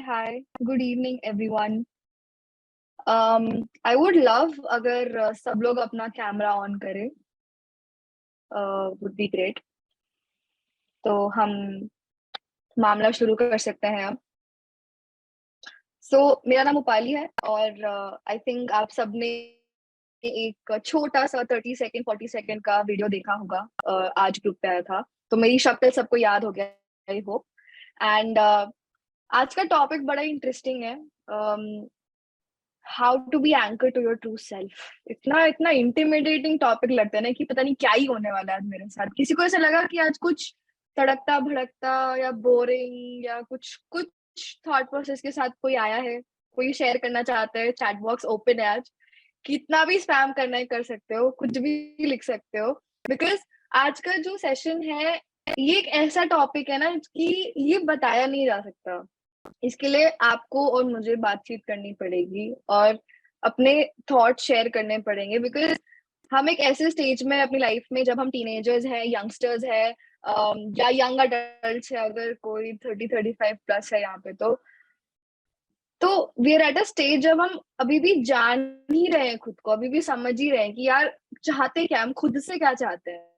Hi. Good evening, everyone. I would love अगर सब लोग अपना कैमरा ऑन करें, would be great. तो हम मामला शुरू कर सकते हैं अब. मेरा नाम उपाली है और आई थिंक आप सबने एक छोटा सा 30 सेकेंड 40 सेकेंड का वीडियो देखा होगा. आज ग्रुप पे आया था, तो मेरी शक्ल सबको याद हो गया, आई होप. एंड आज का टॉपिक बड़ा इंटरेस्टिंग है. How to be anchor to your true self. इतना इतना इंटिमिडेटिंग टॉपिक लगता है ना कि पता नहीं क्या ही होने वाला है आज मेरे साथ. किसी को ऐसा लगा कि आज कुछ तड़कता भड़कता या बोरिंग या कुछ कुछ थॉट प्रोसेस के साथ कोई आया है, कोई शेयर करना चाहता है, चैट बॉक्स ओपन है आज. कितना भी स्पैम करना है कर सकते हो, कुछ भी लिख सकते हो, बिकॉज आज का जो सेशन है ये एक ऐसा टॉपिक है ना कि ये बताया नहीं जा सकता. इसके लिए आपको और मुझे बातचीत करनी पड़ेगी और अपने थॉट शेयर करने पड़ेंगे, बिकॉज हम एक ऐसे स्टेज में अपनी लाइफ में जब हम टीनेजर्स हैं, यंगस्टर्स हैं, या यंग अडल्ट्स है, अगर कोई 30-35 प्लस है यहाँ पे, तो we are at a stage जब हम अभी भी जान ही रहे हैं खुद को, अभी भी समझ ही रहे हैं कि यार चाहते क्या, हम खुद से क्या चाहते हैं.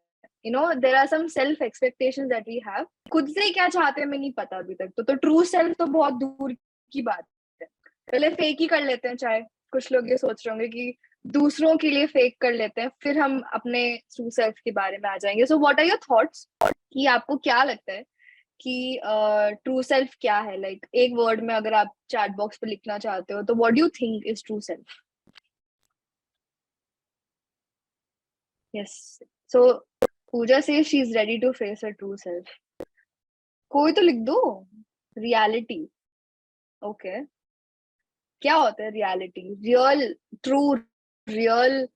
There are some self expectations that we have. खुद से क्या चाहते हैं हमें नहीं पता अभी तक. तो ट्रू सेल्फ तो बहुत दूर की बात है. पहले फेक ही कर लेते हैं. चाहे कुछ लोग ये सोच रहे होंगे कि दूसरों के लिए फेक कर लेते हैं, फिर हम अपने ट्रू सेल्फ के बारे में आ जाएंगे. So what are your thoughts कि आपको क्या लगता है कि ट्रू सेल्फ क्या है? लाइक एक वर्ड में अगर आप चैट बॉक्स पे लिखना चाहते हो तो what do you think is true self? Yes. So Puja से she is ready to face her true self. कोई तो लिख दो. रियलिटी. ओके. क्या होता है रियलिटी? रियल, ट्रू, रियल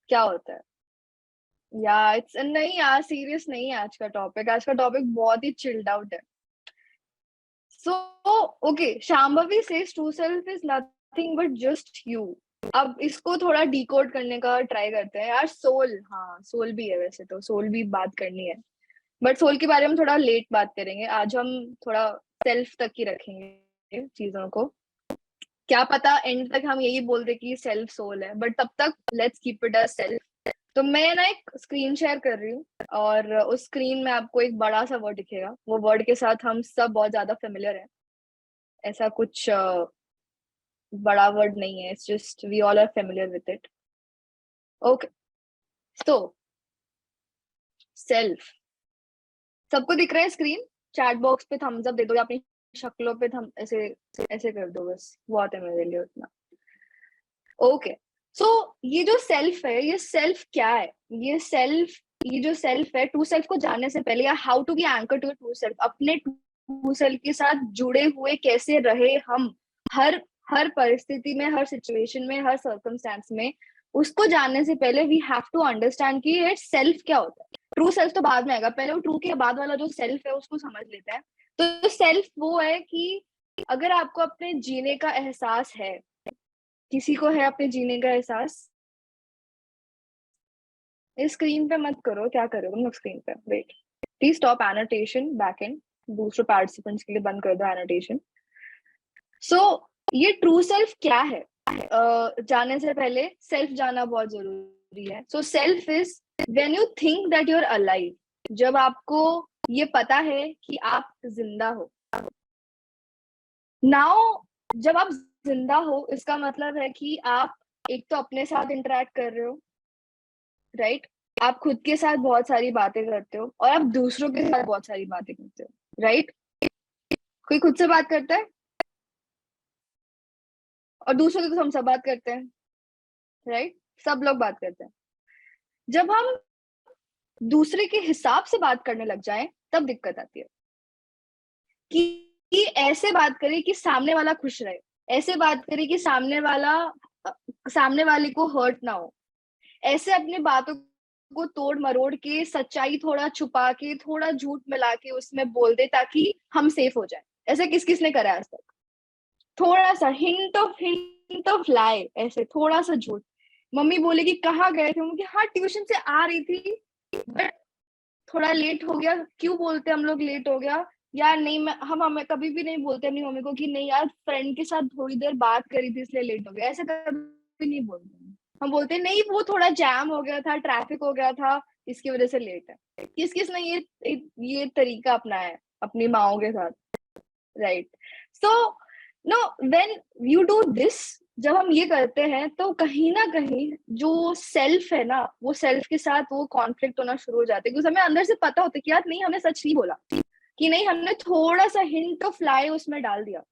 क्या होता है? या इट्स नहीं यार, सीरियस नहीं है आज का टॉपिक. आज का टॉपिक बहुत ही चिल्ड आउट है. So, okay, Shambhavi says true self is nothing but just you. अब इसको थोड़ा डिकोड करने का ट्राई करते हैं यार. सोल, हाँ सोल भी है, वैसे तो सोल भी बात करनी है, बट सोल के बारे में थोड़ा लेट बात करेंगे. आज हम थोड़ा सेल्फ तक ही रखेंगे चीजों को. क्या पता एंड तक हम यही बोल दे कि सेल्फ सोल है, बट तब तक let's keep it a self. तो मैं ना एक स्क्रीन शेयर कर रही हूँ और उस स्क्रीन में आपको एक बड़ा सा वर्ड दिखेगा. वो वर्ड के साथ हम सब बहुत ज्यादा फेमिलियर हैं. ऐसा कुछ बड़ा वर्ड नहीं है. It's just we all are familiar with it. Okay. So self सबको दिख रहा है स्क्रीन? चैट बॉक्स पे थम्स अप दे दो या अपनी शक्लों पे थम ऐसे ऐसे कर दो, बस बहुत है मेरे लिए उतना. ओके. सो ये जो सेल्फ है, ये सेल्फ क्या है? ये जो सेल्फ है, ट्रू सेल्फ को जानने से पहले, या how to be anchor to true self, अपने ट्रू सेल्फ के साथ जुड़े हुए कैसे रहे हम हर हर परिस्थिति में, हर सिचुएशन में, हर सर्कमस्टेंस में, उसको जानने से पहले वी हैव टू अंडरस्टैंड कि ये सेल्फ क्या होता है. ट्रू सेल्फ तो बाद में आएगा, पहले वो ट्रू के बाद वाला जो सेल्फ है उसको समझ लेते हैं. तो सेल्फ वो है कि अगर आपको अपने जीने का एहसास है, किसी को है अपने जीने का एहसास? इस स्क्रीन पे मत करो. क्या करो तुम लोग स्क्रीन पे? Wait, please stop annotation back end. दूसरे पार्टिसिपेंट्स के लिए बंद कर दो एनोटेशन. सो ये ट्रू सेल्फ क्या है जानने से पहले सेल्फ जानना बहुत जरूरी है. So self is when you think that you are alive. जब आपको ये पता है कि आप जिंदा हो. नाउ जब आप जिंदा हो, इसका मतलब है कि आप एक तो अपने साथ इंटरेक्ट कर रहे हो, राइट? आप खुद के साथ बहुत सारी बातें करते हो और आप दूसरों के साथ बहुत सारी बातें करते हो, राइट? कोई खुद से बात करता है और दूसरों से तो हम सब बात करते हैं, राइट? सब लोग बात करते हैं. जब हम दूसरे के हिसाब से बात करने लग जाएं तब दिक्कत आती है कि ऐसे बात करें कि सामने वाला खुश रहे, ऐसे बात करें कि सामने वाले को हर्ट ना हो, ऐसे अपनी बातों को तोड़ मरोड़ के, सच्चाई थोड़ा छुपा के, थोड़ा झूठ मिला के उसमें बोल दे ताकि हम सेफ हो जाए. ऐसे किस किस ने करा आज तक? थोड़ा सा हिंट ऑफ लाई, ऐसे थोड़ा सा झूठ. मम्मी बोलेगी कहाँ गए थे? मम्मी हाँ ट्यूशन से आ रही थी बट थोड़ा लेट हो गया. क्यों बोलते हम लोग लेट हो गया? यार नहीं, मैं हम हमें कभी भी नहीं बोलते अपनी मम्मी को कि नहीं यार फ्रेंड के साथ थोड़ी देर बात करी थी इसलिए लेट हो गया, ऐसा कभी नहीं बोलते। हम बोलते नहीं वो थोड़ा जैम हो गया था, ट्रैफिक हो गया था, इसकी वजह से लेट है। किस किस ने ये तरीका अपनाया है अपनी माओ के साथ, right? So no, when you do this, जब हम ये करते हैं तो कहीं ना कहीं जो सेल्फ है ना, वो सेल्फ के साथ वो कॉन्फ्लिक्ट होना शुरू हो जाते हैं, क्योंकि हमें अंदर से पता होता है कि यार नहीं हमने सच नहीं बोला, कि नहीं हमने थोड़ा सा हिंट ऑफ लाई उसमें डाल दिया,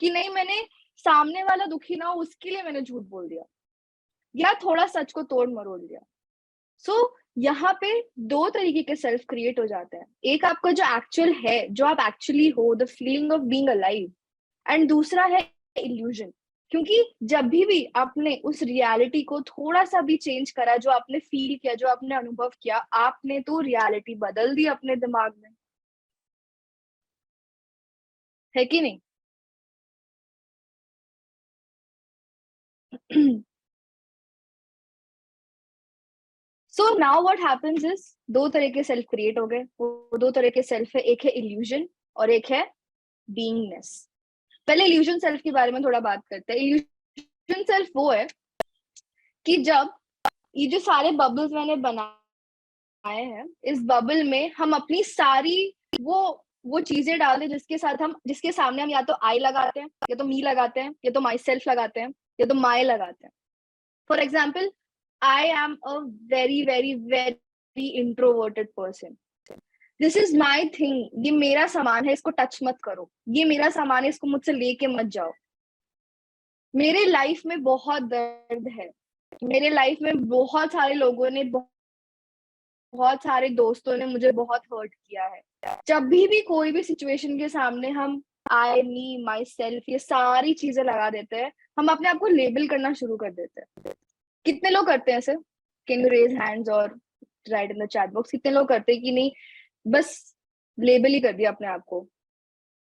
कि नहीं मैंने सामने वाला दुखी ना हो उसके लिए मैंने झूठ बोल दिया, या थोड़ा सच को तोड़ मरोड़ दिया। सो यहाँ पे दो तरीके के सेल्फ क्रिएट हो जाते हैं, एक आपका जो एक्चुअल है, जो आप एक्चुअली हो, the feeling of being alive, and दूसरा है इल्यूजन। क्योंकि जब भी आपने उस रियलिटी को थोड़ा सा भी चेंज करा, जो आपने फील किया, जो आपने अनुभव किया, आपने तो रियलिटी बदल दी अपने दिमाग में, है कि नहीं? So now what happens is, दो तरह के सेल्फ क्रिएट हो गए। वो दो तरह के सेल्फ है, एक है इल्यूजन और एक है बीइंगनेस। पहले इल्यूजन सेल्फ के बारे में थोड़ा बात करते हैं। इल्यूजन सेल्फ वो है कि जब ये जो सारे बबल्स मैंने बनाए हैं, इस बबल में हम अपनी सारी वो वो चीजें डाल दें जिसके साथ हम, जिसके सामने हम या तो आई लगाते हैं, या तो मी लगाते हैं, या तो माई सेल्फ लगाते हैं, या तो माई लगाते हैं। For example, I am a very very very introverted person, this is my thing, ये मेरा सामान है, इसको टच मत करो, ये मेरा सामान है, इसको मुझसे लेके मत जाओ। मेरे लाइफ में बहुत दर्द है, मेरे लाइफ में बहुत सारे लोगों ने, बहुत सारे दोस्तों ने मुझे बहुत हर्ट किया है। जब भी कोई भी सिचुएशन के सामने हम आई मी माई सेल्फ ये सारी चीजें लगा देते हैं, हम अपने आप को लेबल करना शुरू कर देते हैं। कितने लोग करते हैं ऐसे? कैन यू रेज हैंड्स और right in the chat box, कितने लोग करते हैं कि नहीं बस लेबल ही कर दिया अपने आप को,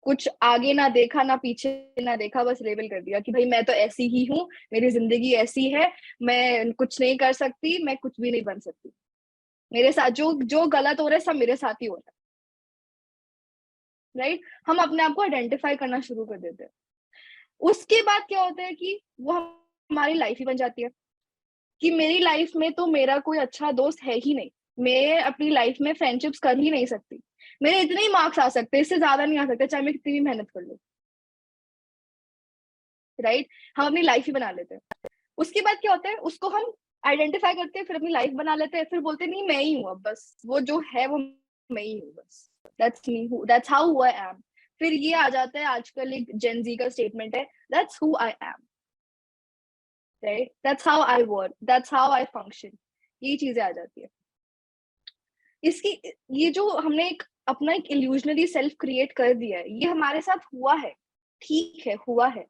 कुछ आगे ना देखा ना पीछे ना देखा, बस लेबल कर दिया कि भाई मैं तो ऐसी ही हूँ, मेरी जिंदगी ऐसी है, मैं कुछ नहीं कर सकती, मैं कुछ भी नहीं बन सकती, मेरे साथ जो जो गलत हो रहा है सब मेरे साथ ही हो रहा है, राइट? हम अपने आप को आइडेंटिफाई करना शुरू कर देते हैं। उसके बाद क्या होता है कि वो हमारी लाइफ ही बन जाती है, कि मेरी लाइफ में तो मेरा कोई अच्छा दोस्त है ही नहीं, मैं अपनी लाइफ में फ्रेंडशिप्स कर ही नहीं सकती, मेरे इतने ही मार्क्स आ सकते हैं, इससे ज्यादा नहीं आ सकते चाहे मैं कितनी भी मेहनत कर लूं, राइट? हम अपनी लाइफ ही बना लेते हैं। उसके बाद क्या होता है, उसको हम आइडेंटिफाई करते हैं, फिर अपनी लाइफ बना लेते हैं, फिर बोलते हैं नहीं मैं ही हूँ अब, बस वो जो है वो मैं ही हूँ, बस that's me, that's how I am. फिर ये आ जाता है, आजकल एक जेन जी का स्टेटमेंट है, that's who I am, right? That's how I work, that's how I function, ये चीजें आ जाती है। इसकी, ये जो हमने एक अपना एक इल्यूजनरी सेल्फ क्रिएट कर दिया है, ये हमारे साथ हुआ है, ठीक है हुआ है,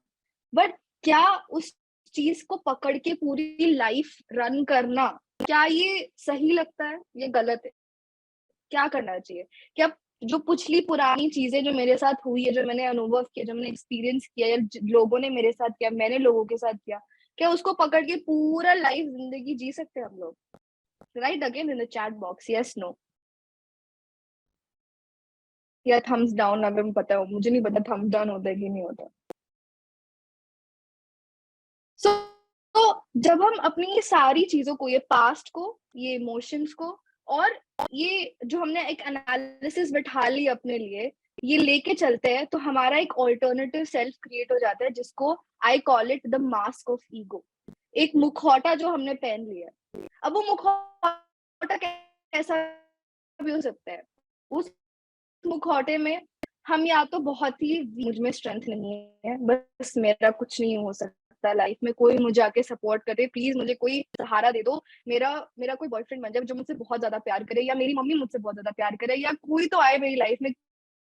बट क्या उस चीज को पकड़ के पूरी लाइफ रन करना, क्या ये सही लगता है? ये गलत है। क्या करना चाहिए? क्या जो पिछली पुरानी चीजें जो मेरे साथ हुई है, जो मैंने अनुभव किया, जो मैंने एक्सपीरियंस किया, या लोगों ने मेरे साथ किया, मैंने लोगों के साथ किया, क्या उसको पकड़ के पूरा लाइफ जिंदगी जी सकते हैं हम लोग? Right again in the chat box, yes no, या थम्स डाउन अगर पता हो, मुझे नहीं पता थम्स डाउन होता है कि नहीं होता। सो तो जब हम अपनी ये सारी चीजों को, ये पास्ट को, ये इमोशंस को, और ये जो हमने एक एनालिसिस बिठा ली अपने लिए, ये लेके चलते हैं, तो हमारा एक ऑल्टरनेटिव सेल्फ क्रिएट हो जाता है, जिसको I call it the mask of ego. एक मुखौटा जो हमने पहन लिया। अब वो मुखौटा कैसा भी हो सकता है, उस मुखौटे में हम या तो बहुत ही, मुझ में स्ट्रेंथ नहीं है, बस मेरा कुछ नहीं हो सकता लाइफ में, कोई मुझे आके सपोर्ट करे, प्लीज मुझे कोई सहारा दे दो, मेरा मेरा कोई बॉयफ्रेंड बन जाए जो मुझसे बहुत ज्यादा प्यार करे, या मेरी मम्मी मुझसे बहुत ज्यादा प्यार करे, या कोई तो आए मेरी लाइफ में,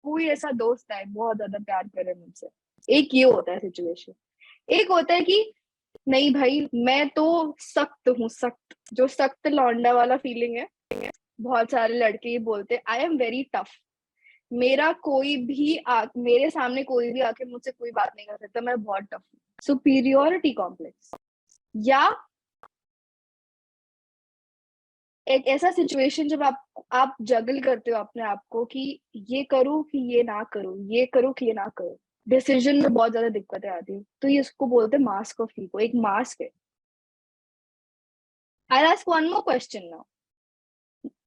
कोई ऐसा दोस्त आए बहुत ज्यादा प्यार करे मुझसे। एक ये होता है सिचुएशन। एक होता है कि नहीं भाई मैं तो सख्त हूँ, सख्त, जो सख्त लौंडा वाला फीलिंग है, बहुत सारे लड़के ये बोलते हैं आई एम वेरी टफ, मेरा कोई भी मेरे सामने कोई भी आके मुझसे कोई बात नहीं कर सकता, मैं बहुत टफ हूँ। सुपीरियोरिटी कॉम्प्लेक्स, या एक ऐसा सिचुएशन जब आप जगल करते हो अपने आप को कि ये करूँ कि ये ना करूँ, ये करूँ कि ये ना करूँ, डिसीजन में बहुत ज्यादा दिक्कतें आती है, तो ये इसको बोलते हैं मास्क ऑफ ईगो। एक मास्क है। I ask one more question now.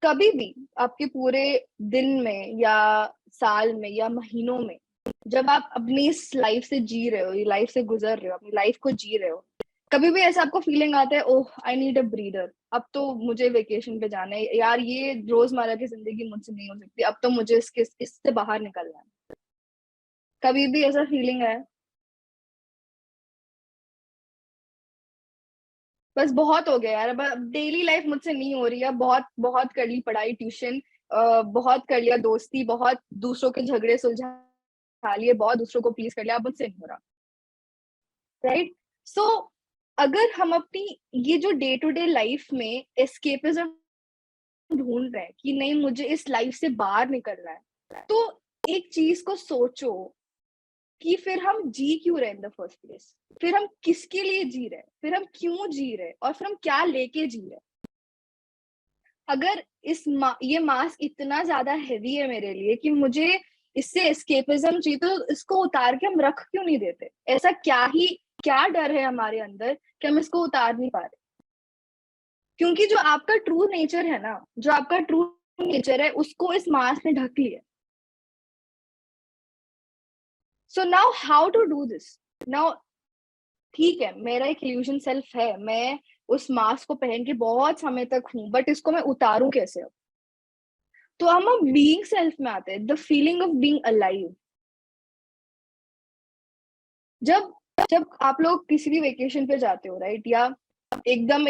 कभी भी आपके पूरे दिन में या साल में या महीनों में, जब आप अपनी इस लाइफ से जी रहे हो, ये लाइफ से गुजर रहे हो, अपनी लाइफ को जी रहे हो, कभी भी ऐसा आपको फीलिंग आता है, ओह आई नीड अ ब्रीदर, अब तो मुझे वेकेशन पे जाना है यार, ये रोजमर्रा की जिंदगी मुझसे नहीं हो सकती, अब तो मुझे इससे बाहर निकलना है? कभी भी ऐसा फीलिंग है? बस बहुत हो गया यार, अब डेली लाइफ मुझसे नहीं हो रही है, बहुत बहुत कर ली पढ़ाई, ट्यूशन, बहुत कर लिया दोस्ती, बहुत दूसरों के झगड़े सुलझा लिए, बहुत दूसरों को प्लीज कर लिया, अब मुझसे नहीं हो रहा। राइट? सो अगर हम अपनी ये जो डे टू डे लाइफ में एस्केपिज्म ढूंढ रहे हैं कि नहीं मुझे इस लाइफ से बाहर निकलना है, तो एक चीज को सोचो कि फिर हम जी क्यों रहे इन द फर्स्ट प्लेस, फिर हम किसके लिए जी रहे हैं, फिर हम क्यों जी रहे हैं, और फिर हम क्या लेके जी रहे हैं। अगर ये मास्क इतना ज्यादा हैवी है मेरे लिए कि मुझे इससे एस्केपिज्म चाहिए, तो इसको उतार के हम रख क्यों नहीं देते? ऐसा क्या डर है हमारे अंदर कि हम इसको उतार नहीं पा रहे? क्योंकि जो आपका ट्रू नेचर है ना, जो आपका ट्रू नेचर है, उसको इस मास्क ने ढक लिया। So now how to do this? Now ठीक है, मेरा एक इल्यूजन सेल्फ है, मैं उस मास्क को पहन के बहुत समय तक हूँ, बट इसको मैं उतारूं कैसे अब? तो हम बीइंग सेल्फ में आते हैं, the feeling of being alive. जब जब आप लोग किसी भी वेकेशन पे जाते हो, राइट, या एकदम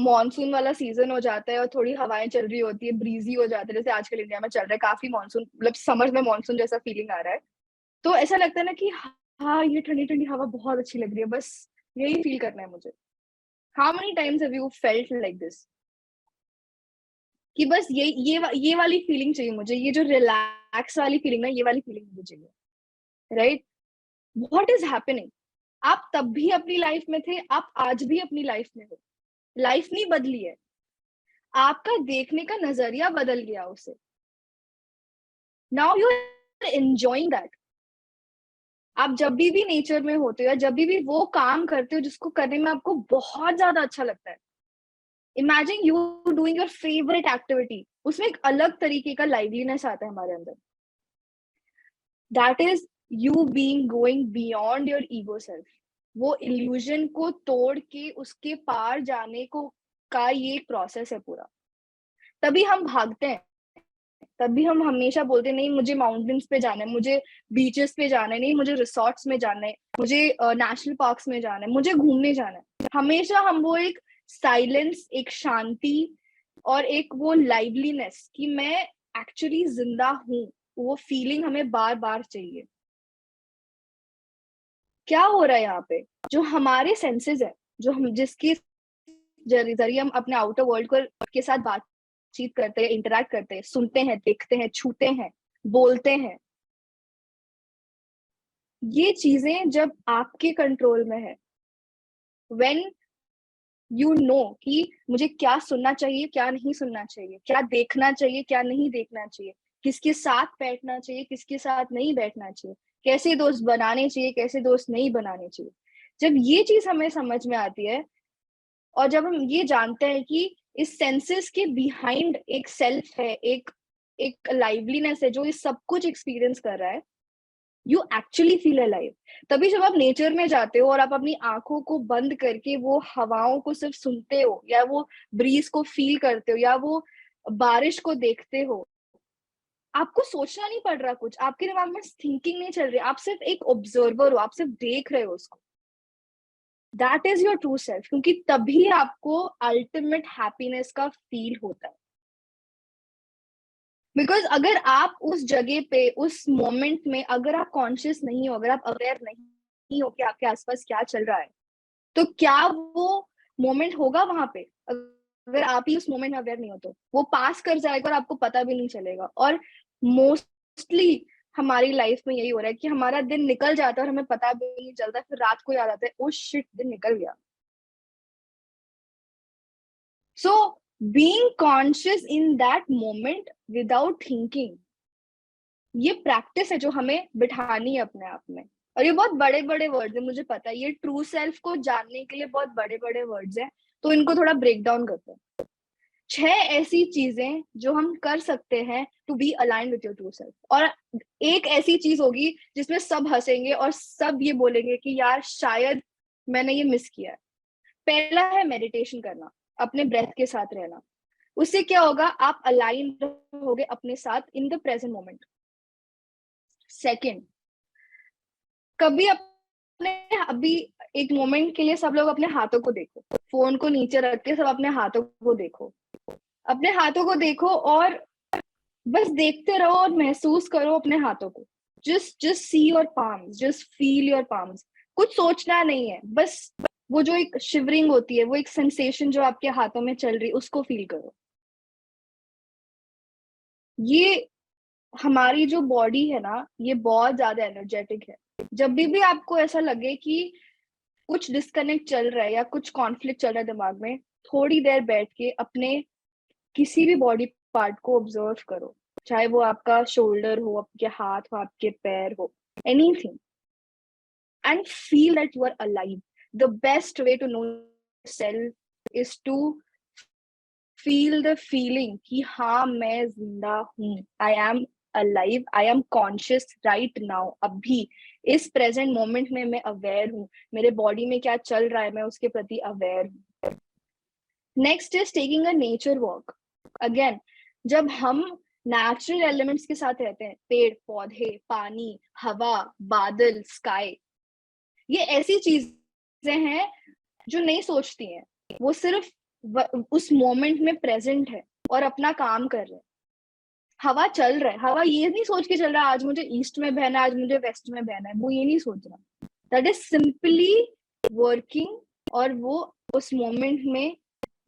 मॉनसून वाला सीजन हो जाता है और थोड़ी हवाएं चल रही होती है, ब्रीजी हो जाता है, जैसे आजकल इंडिया में चल रहा है, काफी मॉनसून, मतलब समर में मॉनसून जैसा फीलिंग आ रहा है, तो ऐसा लगता है ना कि हाँ, ये ठंडी ठंडी हवा बहुत अच्छी लग रही है, बस यही फील करना है मुझे। How many times have you felt like this, कि बस ये वाली फीलिंग चाहिए मुझे, ये जो रिलैक्स वाली फीलिंग है, ये वाली फीलिंग मुझे चाहिए। राइट? What is happening? आप तब भी अपनी लाइफ में थे, आप आज भी अपनी लाइफ में हो। लाइफ नहीं बदली है, आपका देखने का नजरिया बदल गया उसे। Now you are enjoying that. आप जब भी नेचर में होते हो, या जब भी वो काम करते हो जिसको करने में आपको बहुत ज्यादा अच्छा लगता है, imagine you doing your favourite activity, उसमें एक अलग तरीके का लाइवलीनेस आता है हमारे अंदर। That is you being going beyond your ego self. वो इल्यूजन को तोड़ के उसके पार जाने को का ये एक प्रोसेस है पूरा। तभी हम भागते हैं, तभी हम हमेशा बोलते हैं नहीं मुझे माउंटेन्स पे जाना है, मुझे बीचेस पे जाना है, नहीं मुझे रिसोर्ट्स में जाना है, मुझे नेशनल पार्क्स में जाना है, मुझे घूमने जाना है। हमेशा हम वो एक साइलेंस, एक शांति और एक वो लाइवलीनेस कि मैं एक्चुअली जिंदा हूँ, वो फीलिंग हमें बार बार चाहिए। क्या हो रहा है यहाँ पे? जो हमारे सेंसेस है, जो हम जिसके जरिए हम अपने आउटर वर्ल्ड को के साथ बातचीत करते हैं, इंटरेक्ट करते हैं, सुनते हैं, देखते हैं, छूते हैं, बोलते हैं, ये चीजें जब आपके कंट्रोल में है, व्हेन यू नो कि मुझे क्या सुनना चाहिए, क्या नहीं सुनना चाहिए, क्या देखना चाहिए, क्या नहीं देखना चाहिए, किसके साथ बैठना चाहिए, किसके साथ नहीं बैठना चाहिए, कैसे दोस्त बनाने चाहिए, कैसे दोस्त नहीं बनाने चाहिए, जब ये चीज हमें समझ में आती है, और जब हम ये जानते हैं कि इस सेंसेस के बिहाइंड एक सेल्फ है, एक एक लाइवलीनेस है जो ये सब कुछ एक्सपीरियंस कर रहा है, यू एक्चुअली फील अलाइव। तभी जब आप नेचर में जाते हो और आप अपनी आंखों को बंद करके वो हवाओं को सिर्फ सुनते हो, या वो ब्रीज को फील करते हो, या वो बारिश को देखते हो, आपको सोचना नहीं पड़ रहा, कुछ आपके दिमाग में थिंकिंग नहीं चल रही, आप सिर्फ एक ऑब्जर्वर हो, आप सिर्फ देख रहे हो उसको। That is your true self, क्योंकि तभी आपको अल्टीमेट हैप्पीनेस का फील होता है। बिकॉज अगर आप उस जगह पे, उस मोमेंट में अगर आप कॉन्शियस नहीं हो, अगर आप अवेयर नहीं हो कि आपके आसपास क्या चल रहा है, तो क्या वो मोमेंट होगा वहां पे? अगर आप ही उस मोमेंट में अवेयर नहीं हो, तो वो पास कर जाएगा और आपको पता भी नहीं चलेगा। और मोस्टली हमारी लाइफ में यही हो रहा है कि हमारा दिन निकल जाता है और हमें पता भी नहीं चलता, फिर रात को याद आता है ओ शिट, दिन निकल गया। So being conscious in that moment without thinking, ये प्रैक्टिस है जो हमें बिठानी है अपने आप में। और ये बहुत बड़े बड़े वर्ड्स है, मुझे पता है, ये ट्रू सेल्फ को जानने के लिए बहुत बड़े बड़े वर्ड्स हैं, तो इनको थोड़ा ब्रेक डाउन करते हैं। 6 ऐसी चीजें जो हम कर सकते हैं to be align with your true self, और एक ऐसी चीज होगी जिसमें सब हंसेंगे और सब ये बोलेंगे कि यार शायद मैंने ये मिस किया है। पहला है मेडिटेशन करना, अपने ब्रेथ के साथ रहना। उससे क्या होगा, आप अलाइन रहोगे अपने साथ in the present moment. Second, कभी अपने अभी एक मोमेंट के लिए सब लोग अपने हाथों को देखो, फोन को नीचे रख के सब अपने हाथों को देखो, अपने हाथों को देखो और बस देखते रहो और महसूस करो अपने हाथों को। Just see your palms, just feel your palms. कुछ सोचना नहीं है, बस वो जो एक शिवरिंग होती है, वो एक सेंसेशन जो आपके हाथों में चल रही है, उसको फील करो। ये हमारी जो बॉडी है ना, ये बहुत ज्यादा एनर्जेटिक है। जब भी आपको ऐसा लगे कि कुछ डिस्कनेक्ट चल रहा है या कुछ कॉन्फ्लिक्ट चल रहा है दिमाग में, थोड़ी देर बैठ के अपने किसी भी बॉडी पार्ट को ऑब्जर्व करो, चाहे वो आपका शोल्डर हो, आपके हाथ हो, आपके पैर हो, anything, and feel that you are alive. The best way to know self is to feel the feeling कि हाँ मैं जिंदा हूँ, I am alive, I am conscious right now. अभी इस प्रेजेंट मोमेंट में मैं अवेयर हूँ, मेरे बॉडी में क्या चल रहा है मैं उसके प्रति अवेयर हूँ। Next is taking a nature walk. Again, जब हम नेचुरल एलिमेंट्स के साथ रहते हैं, पेड़ पौधे, पानी, हवा, बादल, स्काई, ये ऐसी चीजें हैं जो नहीं सोचती हैं, वो सिर्फ उस मोमेंट में प्रेजेंट है और अपना काम कर रहे हैं। हवा चल रहा है, हवा ये नहीं सोच के चल रहा है आज मुझे ईस्ट में बहना है, आज मुझे वेस्ट में बहना है, वो ये नहीं सोच रहा। दैट इज सिंपली वर्किंग, और वो उस मोमेंट में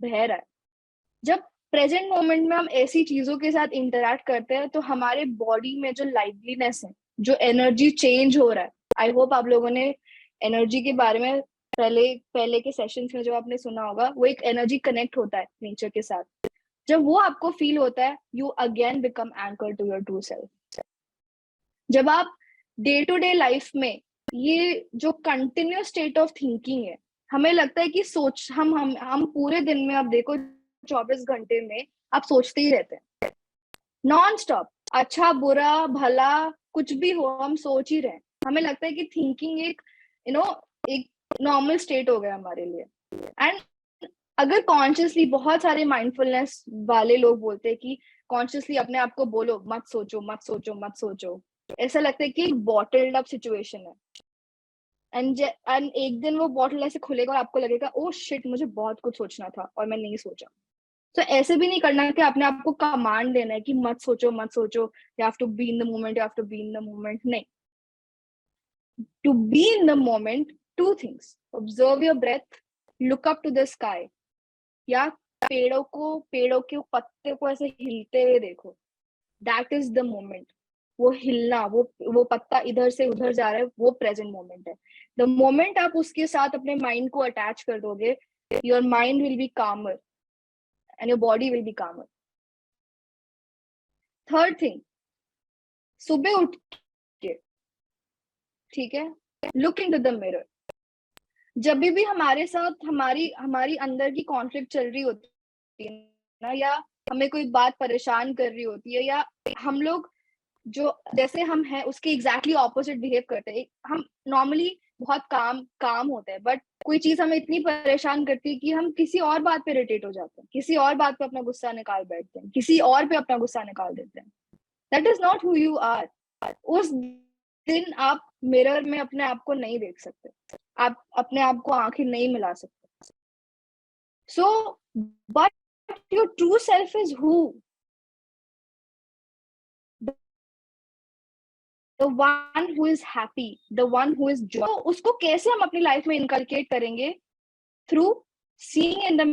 बह रहा है। जब प्रेजेंट मोमेंट में हम ऐसी चीजों के साथ इंटरेक्ट करते हैं तो हमारे बॉडी में जो लाइवलीनेस है, जो एनर्जी चेंज हो रहा है, आई होप आप लोगों ने एनर्जी के बारे में पहले पहले के सेशंस में जो आपने सुना होगा, वो एक एनर्जी कनेक्ट होता है नेचर के साथ। जब वो आपको फील होता है, you again become anchor to your true self. जब आप डे टू डे लाइफ में ये जो कंटिन्यूस स्टेट ऑफ थिंकिंग है, हमें लगता है कि सोच हम पूरे दिन में, आप देखो 24 घंटे में आप सोचते ही रहते हैं नॉन स्टॉप, अच्छा बुरा भला कुछ भी हो हम सोच ही रहे हैं। हमें लगता है कि थिंकिंग एक एक नॉर्मल स्टेट हो गया हमारे लिए। एंड अगर कॉन्शियसली, बहुत सारे माइंडफुलनेस वाले लोग बोलते हैं कि कॉन्शियसली अपने आप को बोलो मत सोचो मत सोचो मत सोचो, ऐसा लगता है कि एक बॉटल्ड अप सिचुएशन है। एंड एक दिन वो बॉटल ऐसे खुलेगा और आपको लगेगा ओ शिट, मुझे बहुत कुछ सोचना था और मैं नहीं सोचा। तो ऐसे भी नहीं करना कि अपने आप को कमांड देना है कि मत सोचो मत सोचो, you have to be in the moment, you have to be in the moment. नहीं, to be in the moment, two things, observe your breath, look up to the sky, या पेड़ों के पत्ते को ऐसे हिलते हुए देखो, दैट इज द मोमेंट। वो हिलना, वो पत्ता इधर से उधर जा रहा है, वो प्रेजेंट मोमेंट है। द मोमेंट आप उसके साथ अपने माइंड को अटैच कर दोगे, योर माइंड विल बी कामर and your body will be कामर। थर्ड थिंग, सुबह उठ के, ठीक है, लुक इनटू द मिरर। जब भी हमारे साथ हमारी हमारी अंदर की कॉन्फ्लिक्ट चल रही होती है ना, या हमें कोई बात परेशान कर रही होती है, या हम लोग जो जैसे हम हैं उसके एग्जैक्टली ऑपोजिट बिहेव करते हैं, हम नॉर्मली बहुत काम होते हैं, बट कोई चीज हमें इतनी परेशान करती है कि हम किसी और बात पे इरिटेट हो जाते हैं, किसी और बात पे अपना गुस्सा निकाल बैठते हैं, किसी और पे अपना गुस्सा निकाल देते हैं। That is not who you are. उस दिन आप मिरर में अपने आप को नहीं देख सकते, आप अपने आप को आंखें नहीं मिला सकते। So but your true self is who, the one who is happy, the one who is joy। तो उसको कैसे हम अपनी लाइफ में इनकलकेट करेंगे? through seeing in the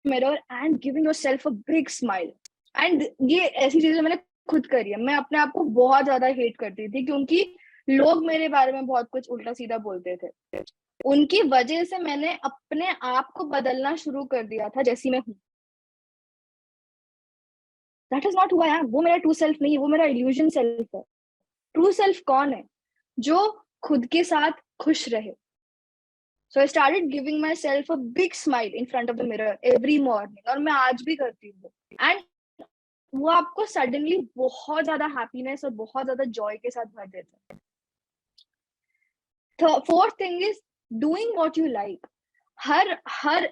mirror and giving yourself a big smile। and ये ऐसी चीजें मैंने खुद करी है। मैं अपने आप को बहुत ज्यादा हेट करती थी क्योंकि लोग मेरे बारे में बहुत कुछ उल्टा सीधा बोलते थे। उनकी वजह से मैंने अपने आप को बदलना शुरू कर दिया था जैसी मैं हूँ। That is not who I am. वो मेरा ट्रू सेल्फ नहीं है, वो मेरा इल्यूजन सेल्फ है। ट्रू सेल्फ कौन है? जो खुद के साथ खुश रहे। So I started giving myself a big smile in front of the mirror every morning, और मैं आज भी करती हूँ। एंड वो आपको सडनली बहुत ज्यादा हैप्पीनेस और बहुत ज्यादा जॉय के साथ भर देता है। तो fourth thing is doing what you like. हर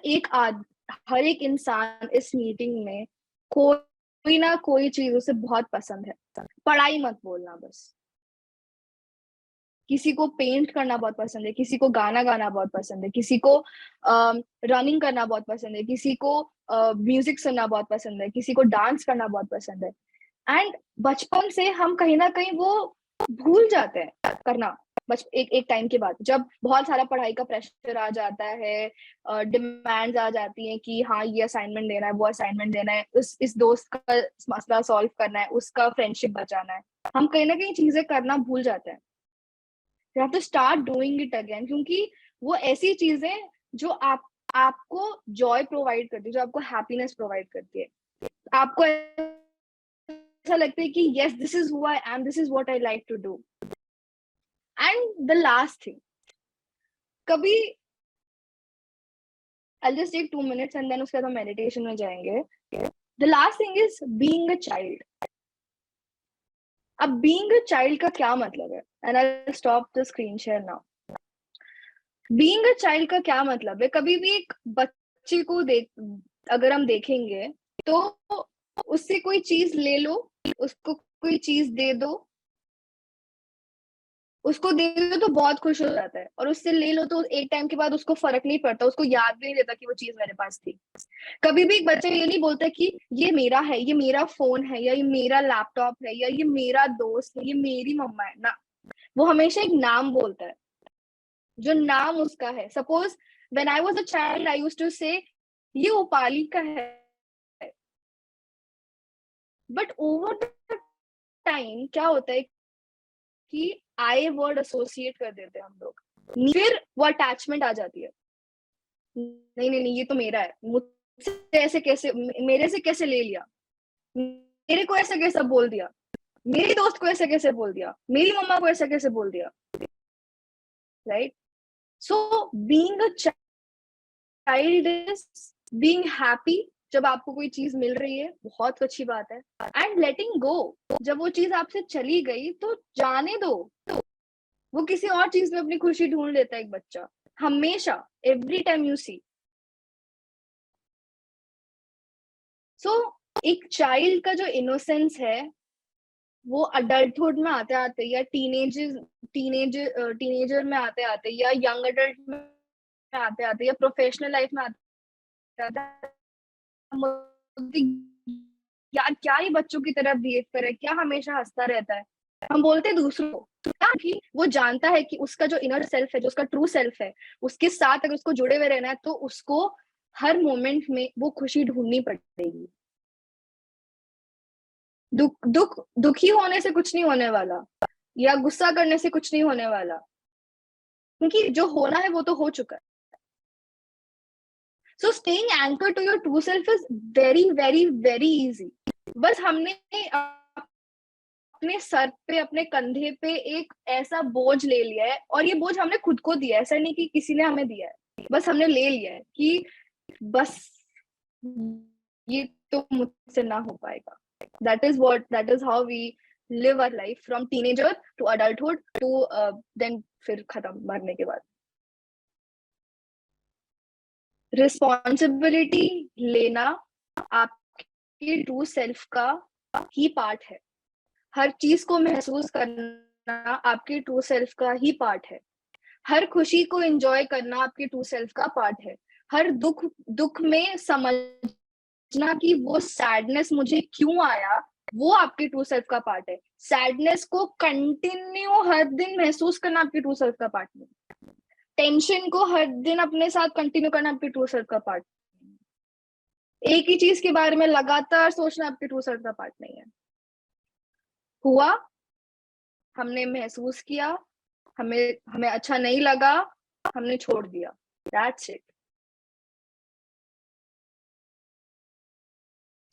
एक इंसान इस मीटिंग में कोई ना कोई चीज उसे बहुत पसंद है। पढ़ाई मत बोलना बस। किसी को पेंट करना बहुत पसंद है, किसी को गाना गाना बहुत पसंद है, किसी को रनिंग करना बहुत पसंद है, किसी को म्यूजिक सुनना बहुत पसंद है, किसी को डांस करना बहुत पसंद है। एंड बचपन से हम कहीं ना कहीं वो भूल जाते हैं करना। एक टाइम के बाद जब बहुत सारा पढ़ाई का प्रेशर आ जाता है, डिमांड्स आ जाती हैं कि हाँ ये असाइनमेंट देना है, वो असाइनमेंट देना है, इस दोस्त का मसला सॉल्व करना है, उसका फ्रेंडशिप बचाना है, हम कहीं ना कहीं चीजें करना भूल जाते हैं। You have to start doing it again, क्योंकि वो ऐसी चीजें जो आपको जॉय प्रोवाइड करती है, जो आपको हैप्पीनेस प्रोवाइड करती है। आपको ऐसा लगता है कि yes, this is who I am, this is what I like to do. And the last thing, कभी I'll just take 2 minutes and then उसके बाद हम मेडिटेशन में जाएंगे। The last thing is being a child. अब being a child का क्या मतलब है? And I'll stop the screen share now. Being a child का क्या मतलब है? कभी भी एक बच्चे को अगर हम देखेंगे तो उससे कोई चीज ले लो, उसको कोई चीज दे दो, उसको दे दो तो बहुत खुश हो जाता है, और उससे ले लो तो एक टाइम के बाद उसको फर्क नहीं पड़ता, उसको याद भी नहीं रहता कि वो चीज मेरे पास थी। कभी भी एक बच्चा ये नहीं बोलता कि ये मेरा है, ये मेरा फोन है, या ये मेरा लैपटॉप है, या ये मेरा दोस्त है, ये मेरी मम्मा है ना। वो हमेशा एक नाम बोलता है, जो नाम उसका है। Suppose when I was a child I used to say ये उपाली का है, बट ओवर द टाइम क्या होता है कि आई वर्ड एसोसिएट कर देते हैं हम लोग, फिर वो अटैचमेंट आ जाती है। नहीं नहीं नहीं, ये तो मेरा है, मुझसे ऐसे कैसे, मेरे से कैसे ले लिया, मेरे को ऐसे कैसे बोल दिया, मेरी दोस्त को ऐसे कैसे बोल दिया, मेरी मम्मा को ऐसे कैसे बोल दिया, right? So being a child is being happy जब आपको कोई चीज मिल रही है, बहुत अच्छी बात है। एंड लेटिंग गो, जब वो चीज आपसे चली गई तो जाने दो। वो किसी और चीज में अपनी खुशी ढूंढ लेता है एक बच्चा, हमेशा, एवरी टाइम यू सी। सो एक चाइल्ड का जो इनोसेंस है वो अडल्टहुड में आते आते, या टीनेजर में आते आते, या यंग अडल्ट में आते आते, या प्रोफेशनल लाइफ में आते आते, यार क्या ही बच्चों की तरह बिहेव करे, क्या हमेशा हंसता रहता है, हम बोलते दूसरों को। कि वो जानता है कि उसका जो इनर सेल्फ है, जो उसका ट्रू सेल्फ है, उसके साथ अगर उसको जुड़े हुए रहना है तो उसको हर मोमेंट में वो खुशी ढूंढनी पड़ेगी। दुखी होने से कुछ नहीं होने वाला, या गुस्सा करने से कुछ नहीं होने वाला, क्योंकि जो होना है वो तो हो चुका है। So staying anchor to your true self is very very very easy. बस हमने अपने सर पे, अपने कंधे पे एक ऐसा बोझ ले लिया है, और ये बोझ हमने खुद को दिया है, ऐसा नहीं कि किसी ने हमें दिया है, बस हमने ले लिया है कि बस ये तो मुझसे ना हो पाएगा। that is how we live our life from teenager to adulthood to then फिर खत्म मरने के बाद। रिस्पॉन्सिबिलिटी लेना आपके ट्रू सेल्फ का ही पार्ट है। हर चीज को महसूस करना आपके ट्रू सेल्फ का ही पार्ट है। हर खुशी को एंजॉय करना आपके ट्रू सेल्फ का पार्ट है। हर दुख में समझना कि वो सैडनेस मुझे क्यों आया, वो आपके ट्रू सेल्फ का पार्ट है। सैडनेस को कंटिन्यू हर दिन महसूस करना आपके ट्रू सेल्फ का पार्ट है। टेंशन को हर दिन अपने साथ कंटिन्यू करना आपके ट्रू सेल्फ का पार्ट। एक ही चीज के बारे में लगातार सोचना आपके ट्रू सेल्फ का पार्ट नहीं है। हुआ, हमने महसूस किया, हमें अच्छा नहीं लगा, हमने छोड़ दिया, दैट्स इट।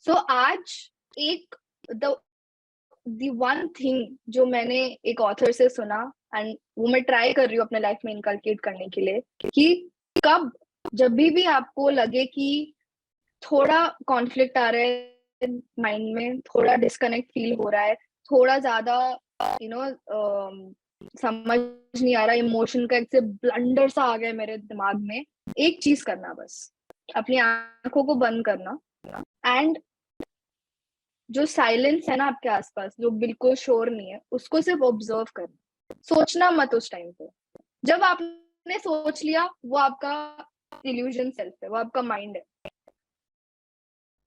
सो आज एक the one thing जो मैंने एक ऑथर से सुना एंड वो मैं ट्राई कर रही हूँ अपने लाइफ में इनकलकेट करने के लिए, कि कब जब भी आपको लगे कि थोड़ा कॉन्फ्लिक्ट आ रहा है माइंड में, थोड़ा डिस्कनेक्ट फील हो रहा है, थोड़ा ज्यादा समझ नहीं आ रहा, इमोशन का एक से ब्लंडर सा आ गया मेरे दिमाग में, एक चीज करना, बस अपनी आंखों को बंद करना एंड जो साइलेंस है ना आपके आसपास, जो बिल्कुल शोर नहीं है, उसको सिर्फ ऑब्जर्व करना, सोचना मत उस टाइम पे। जब आपने सोच लिया, वो आपका इल्यूजन सेल्फ है, वो आपका माइंड है।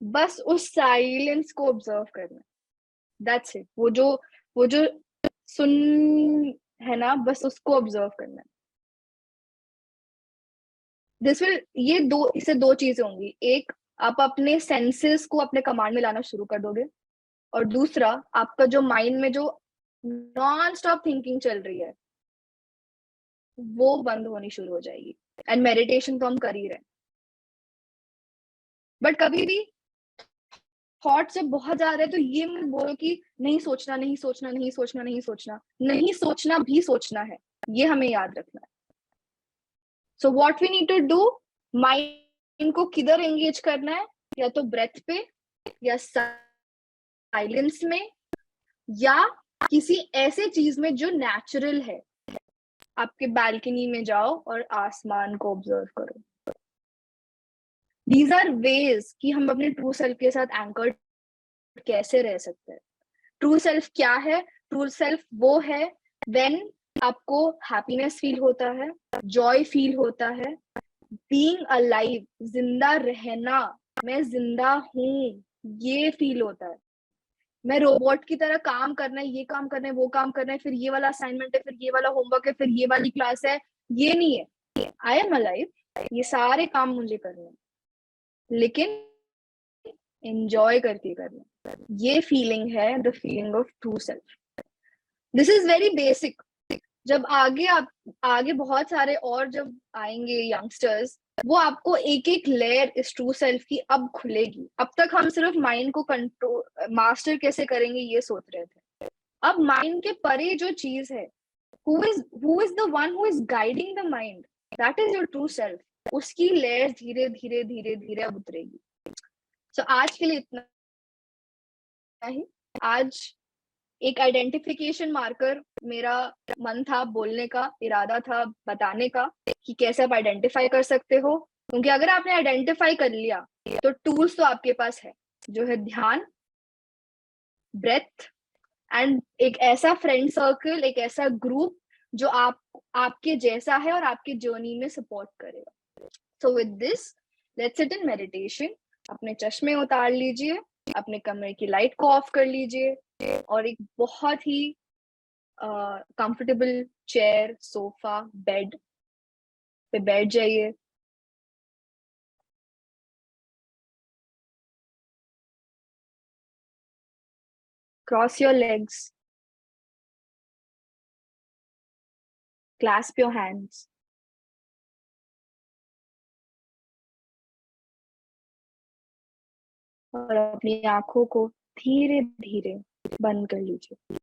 बस उस साइलेंस को ऑब्जर्व करना, दैट्स इट। वो जो सुन है ना, बस उसको ऑब्जर्व करना। दिस विल, इससे दो चीजें होंगी। एक, आप अपने सेंसेस को अपने कमांड में लाना शुरू कर दोगे, और दूसरा, आपका जो माइंड में जो नॉन स्टॉप थिंकिंग चल रही है, वो बंद होनी शुरू हो जाएगी। एंड मेडिटेशन तो हम कर ही रहे हैं, बट कभी भी थॉट जब बहुत जा रहे हैं तो ये मत बोलो कि नहीं सोचना, नहीं सोचना, नहीं सोचना, नहीं सोचना। नहीं सोचना भी सोचना है, ये हमें याद रखना है। So what we need to do, mind को किधर एंगेज करना है, या तो ब्रेथ पे, या साइलेंस में, या किसी ऐसे चीज में जो नेचुरल है। आपके बालकनी में जाओ और आसमान को ऑब्जर्व करो। दीज आर वेज कि हम अपने ट्रू सेल्फ के साथ एंकर्ड कैसे रह सकते हैं। ट्रू सेल्फ क्या है? ट्रू सेल्फ वो है व्हेन आपको हैप्पीनेस फील होता है, जॉय फील होता है, बीइंग अलाइव, जिंदा रहना, मैं जिंदा हूं, ये फील होता है। मैं रोबोट की तरह काम करना है, ये काम करना है, वो काम करना है, फिर ये वाला असाइनमेंट है, फिर ये वाला होमवर्क है, फिर ये वाली क्लास है, ये नहीं है। आई एम अलाइव, ये सारे काम मुझे करने हैं, लेकिन एंजॉय करके करना। ये फीलिंग है the feeling of true self. This is very basic. जब आगे बहुत सारे और जब आएंगे यंगस्टर्स, वो आपको एक एक लेयर इस ट्रू सेल्फ की अब खुलेगी। अब तक हम सिर्फ माइंड को कंट्रोल मास्टर कैसे करेंगे ये सोच रहे थे। अब माइंड के परे जो चीज है, who is the one who is guiding the mind, that is your true self, उसकी लेयर धीरे धीरे धीरे धीरे अब उतरेगी। सो आज के लिए इतना ही। आज एक आइडेंटिफिकेशन मार्कर, मेरा मन था बोलने का, इरादा था बताने का कि कैसे आप आइडेंटिफाई कर सकते हो। क्योंकि अगर आपने आइडेंटिफाई कर लिया तो टूल्स तो आपके पास है, जो है ध्यान, ब्रेथ, एंड एक ऐसा फ्रेंड सर्कल, एक ऐसा ग्रुप जो आपके जैसा है और आपके जर्नी में सपोर्ट करेगा। So with this, let's sit in meditation. अपने चश्मे उतार लीजिए, अपने कमरे की लाइट को ऑफ कर लीजिए, और एक बहुत ही कंफर्टेबल चेयर, सोफा, बेड पे बैठ जाइए। Cross your legs, clasp your hands, और अपनी आंखों को धीरे धीरे बंद कर लीजिए।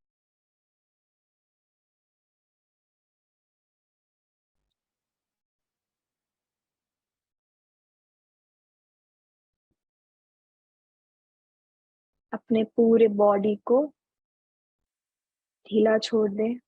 अपने पूरे बॉडी को ढीला छोड़ दें।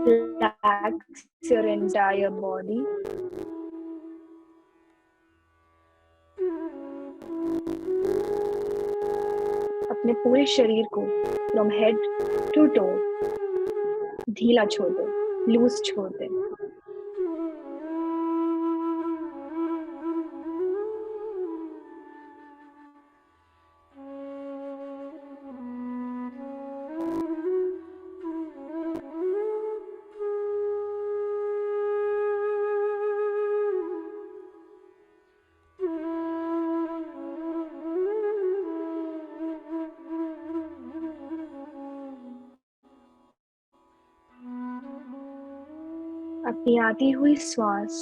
Relax your entire body. अपने पूरे शरीर को फ्रॉम हेड टू टो ढीला छोड़ दो, लूज छोड़ दे। अपनी आती हुई श्वास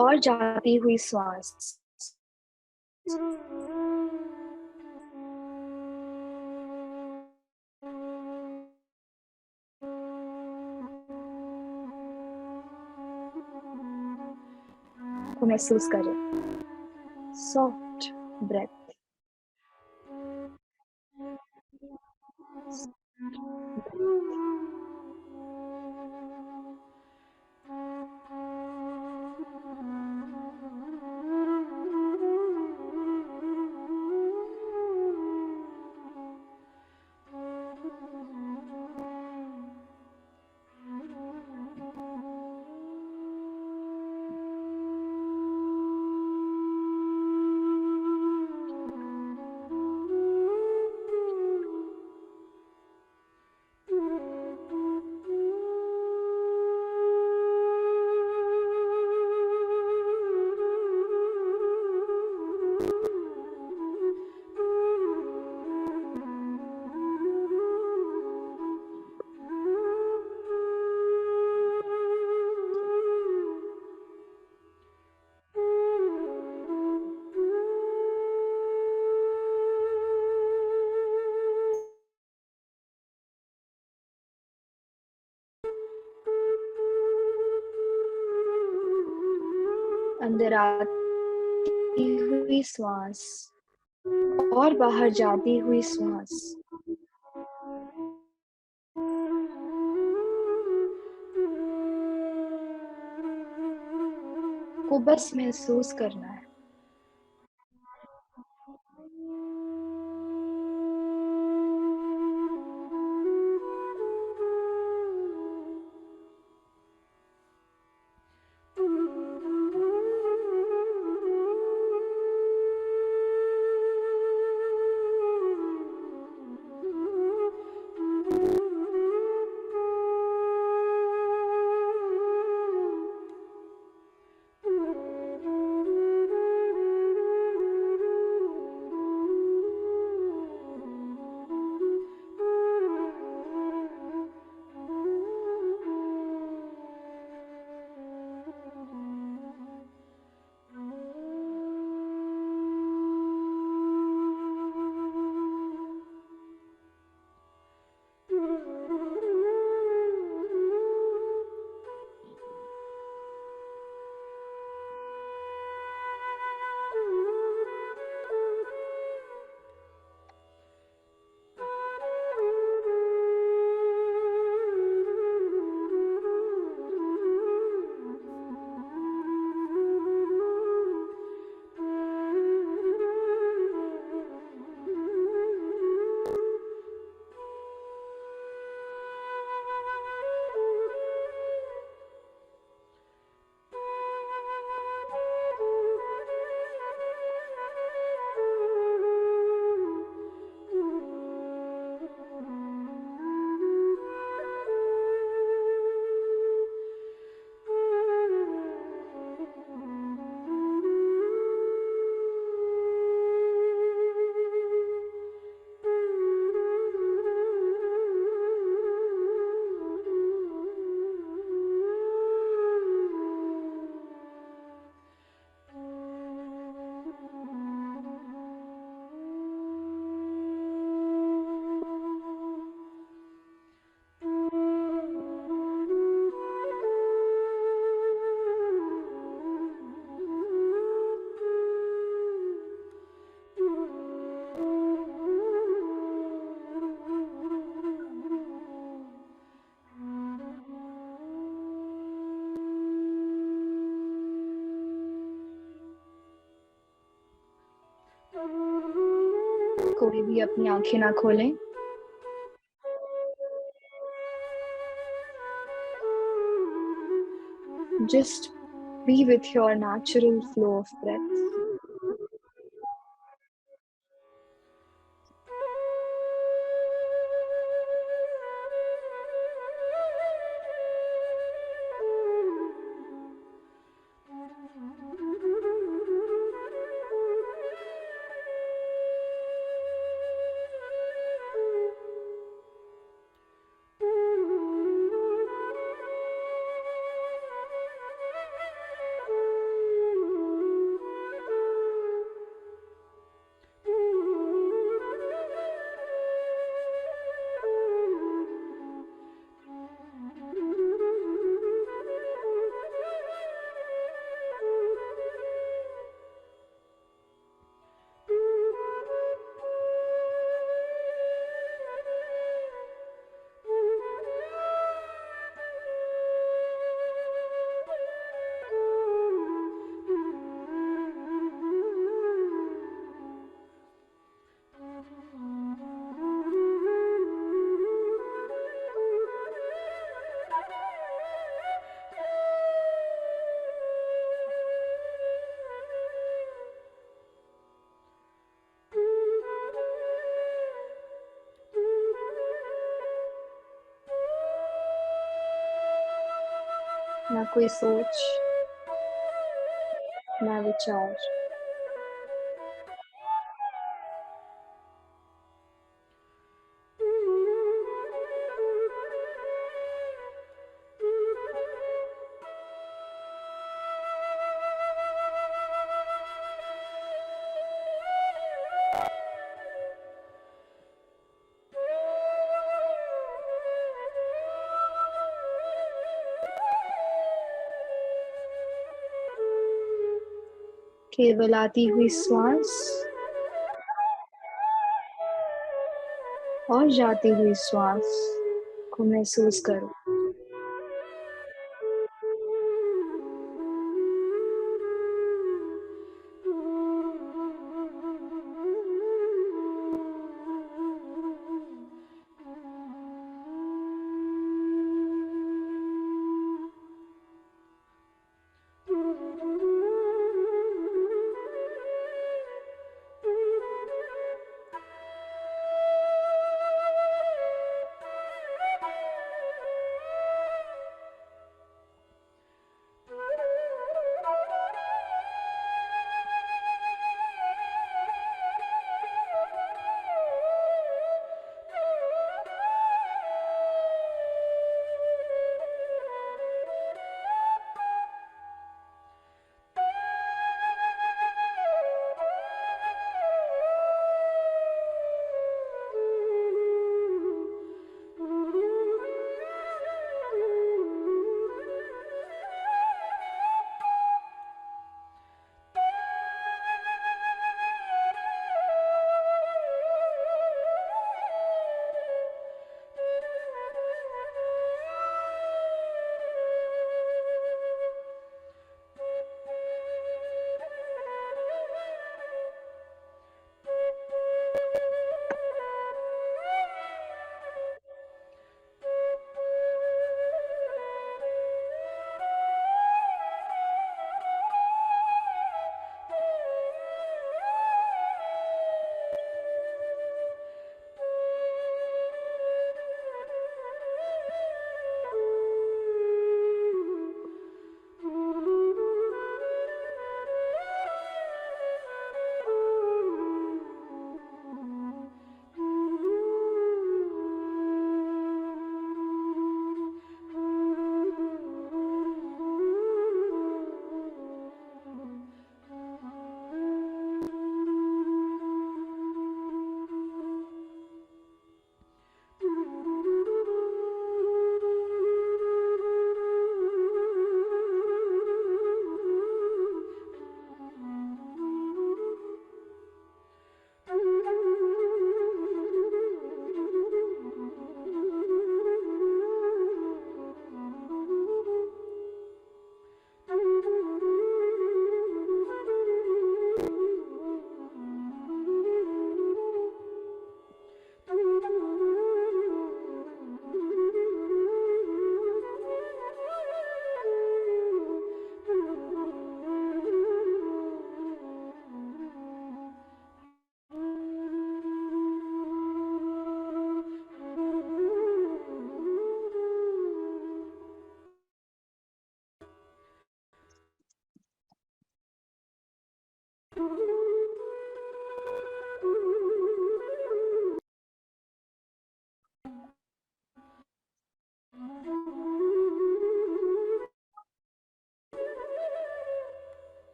और जाती हुई श्वास को महसूस करें। सॉफ्ट ब्रेथ, अंदर आती हुई श्वास और बाहर जाती हुई श्वास को बस महसूस करना है। कोई भी अपनी आंखें ना खोलें। Just be with your natural flow of breath. ना कोई सोच, ना विचार। केवल आती हुई श्वास और जाती हुई श्वास को महसूस करो।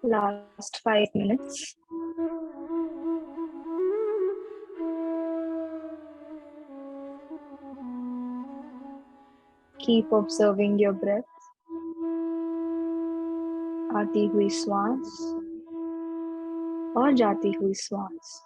Last 5 minutes. Keep observing your breath. आती हुई श्वास और जाती हुई श्वास.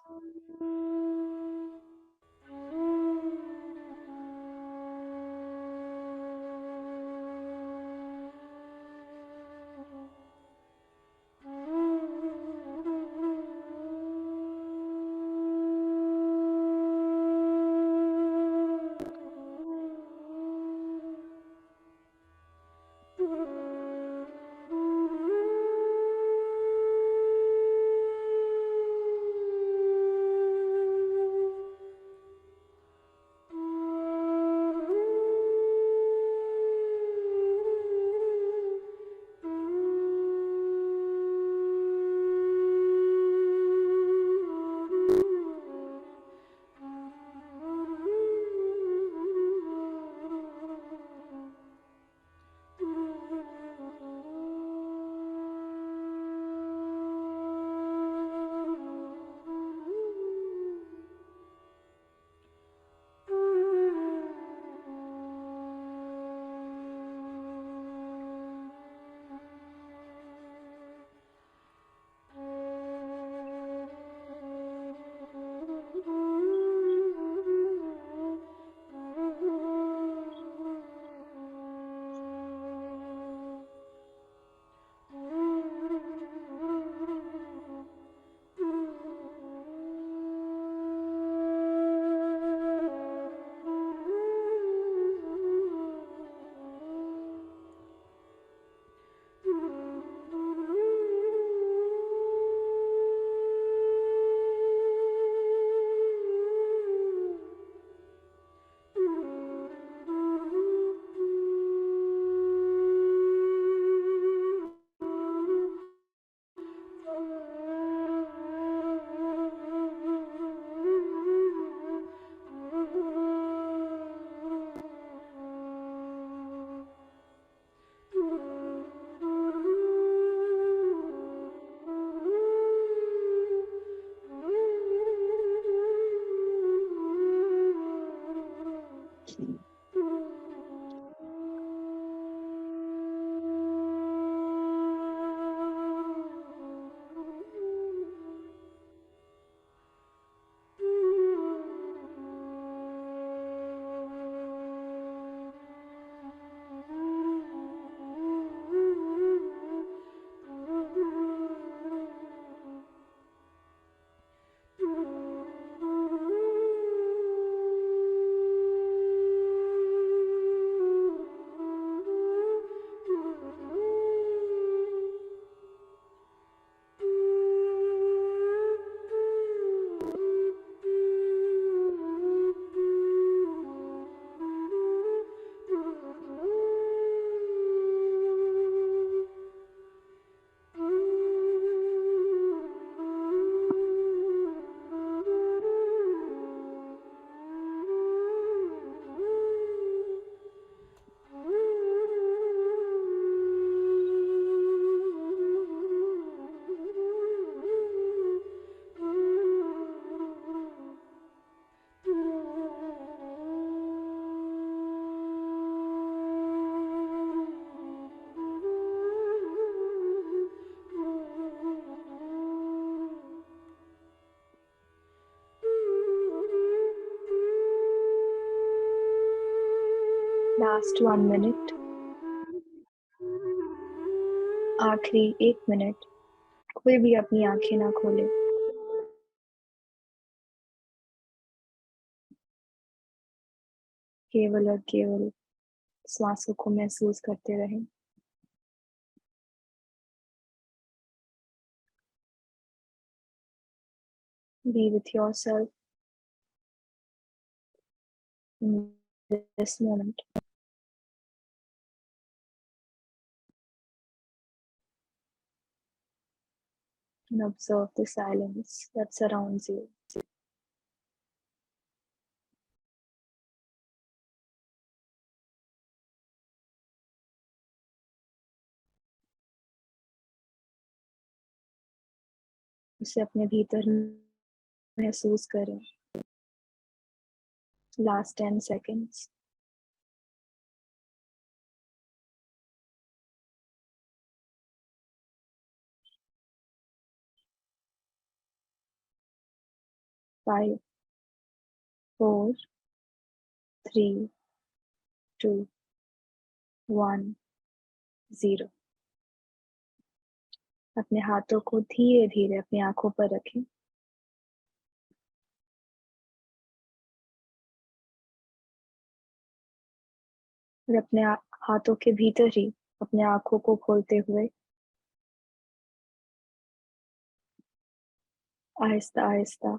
Last 1 minute. आखिरी 1 मिनट. कोई भी अपनी आंखें ना खोले. केवल और केवल श्वासों को महसूस करते रहें. Be with yourself in this moment. And observe the silence that surrounds you. उसे अपने भीतर महसूस करें। Last 10 seconds. 5, 4, 3, 2, 1, 0। अपने हाथों को धीरे धीरे अपनी आंखों पर रखें। और अपने हाथों के भीतर ही अपने आंखों को खोलते हुए आहिस्ता आहिस्ता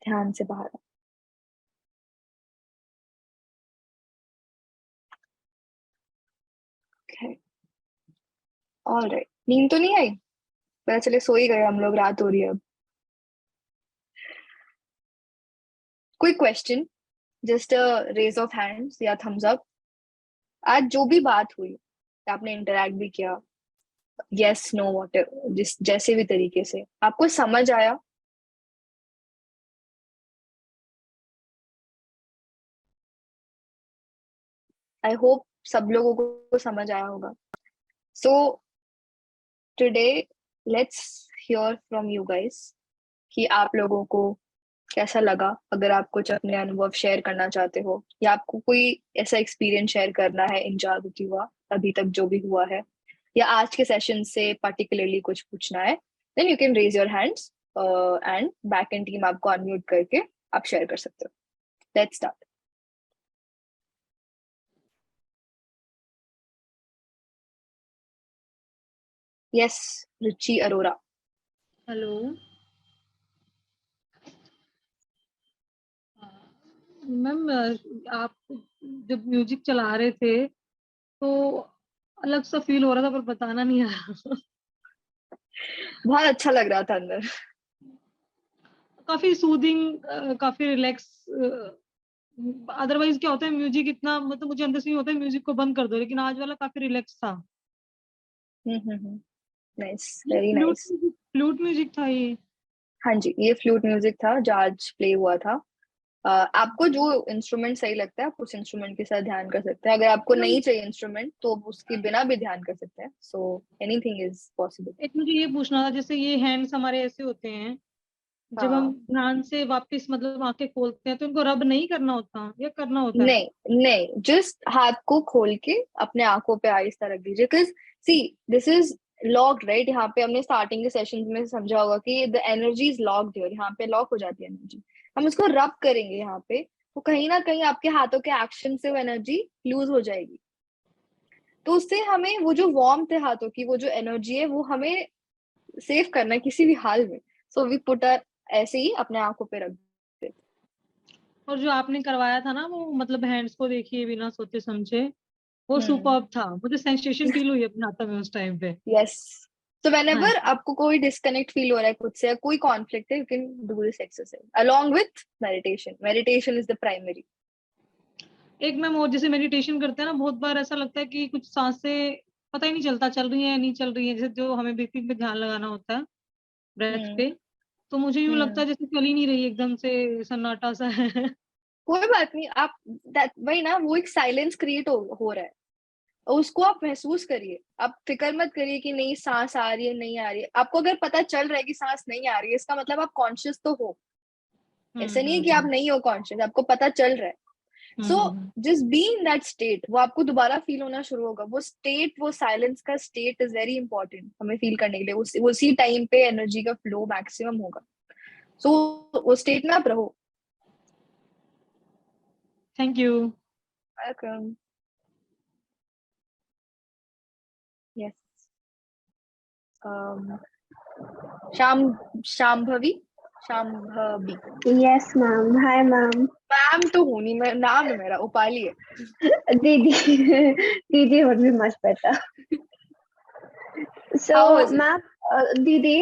ध्यान से बाहर। Okay, alright. नींद तो नहीं आई? पता चले सो ही गए हम लोग, रात हो रही है अब। कोई question? Just a raise of hands या थम्स अप। आज जो भी बात हुई, आपने इंटरेक्ट भी किया, यस नो वॉट जिस जैसे भी तरीके से आपको समझ आया? आई होप सब लोगों को समझ आया होगा। So today let's hear from you guys कि आप लोगों को कैसा लगा। अगर आप कुछ अपने अनुभव शेयर करना चाहते हो या आपको कोई ऐसा एक्सपीरियंस शेयर करना है इन जागृति हुआ अभी तक जो भी हुआ है, या आज के सेशन से पर्टिकुलरली कुछ पूछना है, then you can raise your hands and back and team आपको अनम्यूट करके आप शेयर कर सकते हो। Let's start. Yes, Ruchi Arora. Hello ma'am, आप जब म्यूजिक चला रहे थे तो अलग सा फील हो रहा था पर बताना नहीं आया। बहुत अच्छा लग रहा था अंदर। काफी सूदिंग, काफी रिलैक्स। अदरवाइज क्या होता है, म्यूजिक इतना मतलब मुझे अंदर से ही होता है म्यूजिक को बंद कर दो, लेकिन आज वाला काफी रिलैक्स था। नाइस, ये very flute nice. Flute music था ये। हाँ जी, ये फ्लूट म्यूजिक था जो आज प्ले हुआ था। आपको जो इंस्ट्रूमेंट सही लगता है आप उस इंस्ट्रूमेंट के साथ ध्यान कर सकते हैं। अगर आपको नहीं चाहिए इंस्ट्रूमेंट तो उसके बिना भी ध्यान कर सकते हैं। So anything is possible. एक मुझे ये पूछना था, जैसे ये हैंड्स हमारे ऐसे होते हैं, जब हम हाँ, ध्यान से वापस मतलब आंखें खोलते हैं तो इनको रब नहीं करना होता या करना होता है? नहीं नहीं, जस्ट हाथ को खोल के अपने आंखों पे आहिस्ता रख दीजिए। Because see this is locked right. यहाँ पे हमने स्टार्टिंग के सेशन में समझा होगा कि the energy is locked here. यहाँ पे लॉक हो जाती है एनर्जी। हम उसको रब करेंगे यहाँ पे, तो कहीं ना कहीं आपके हाथों के एक्शन से वो एनर्जी लूज हो जाएगी। तो उससे हमें वो जो वार्मथ है हाथों की, वो जो एनर्जी है, वो हमें सेव करना है किसी भी हाल में। सो वी पुट ऐसे ही अपने आंखों पे रख देते। और जो आपने करवाया था ना, वो मतलब हैंड्स को देखिए बिना सोचे समझे, वो हम्म। सुपर्ब था। मुझे सेंसेशन फील हुई अपने हाथों में उस टाइम पे। यस। तो हाँ व्हेनेवर जी। आपको कोई डिस्कनेक्ट फील हो रहा है खुद से या कोई कॉन्फ्लिक्ट है, you can do this exercise along with meditation. Meditation is the primary. एक मैम, और जैसे मेडिटेशन करते हैं ना, बहुत बार ऐसा लगता है कि कुछ सांसें पता ही नहीं चलता चल रही है या नहीं चल रही है, जैसे जो हमें ब्रीथिंग पे ध्यान लगाना होता है, ब्रेथ हम्म। पे। तो मुझे यूं लगता हम्म। है जैसे चल ही नहीं रही, एकदम से सन्नाटा सा है। कोई बात नहीं। आप वही ना, वो एक साइलेंस क्रिएट हो रहा है, और उसको आप महसूस करिए। आप फिक्र मत करिए कि नहीं सांस आ रही है नहीं आ रही है। आपको अगर पता चल रहा है कि सांस नहीं आ रही है, इसका मतलब आप कॉन्शियस तो हो। ऐसा नहीं है कि आप हम्म। नहीं हो कॉन्शियस, आपको पता चल रहा है। So hmm. Just be in that state. वो आपको दोबारा फील होना शुरू होगा। वो स्टेट, वो साइलेंस का स्टेट इज वेरी इंपॉर्टेंट हमें फील करने के लिए। उसी टाइम पे एनर्जी का फ्लो मैक्सिमम होगा। सो वो स्टेट में आप रहो। Thank you. वेलकम। यस। शाम Shambhavi Shambhavi. Yes ma'am, hi ma'am. Ma'am तो हूं नहीं मैं, नाम है मेरा उपाली है। दीदी दीदी would be much better. So how was it? Ma'am, दीदी,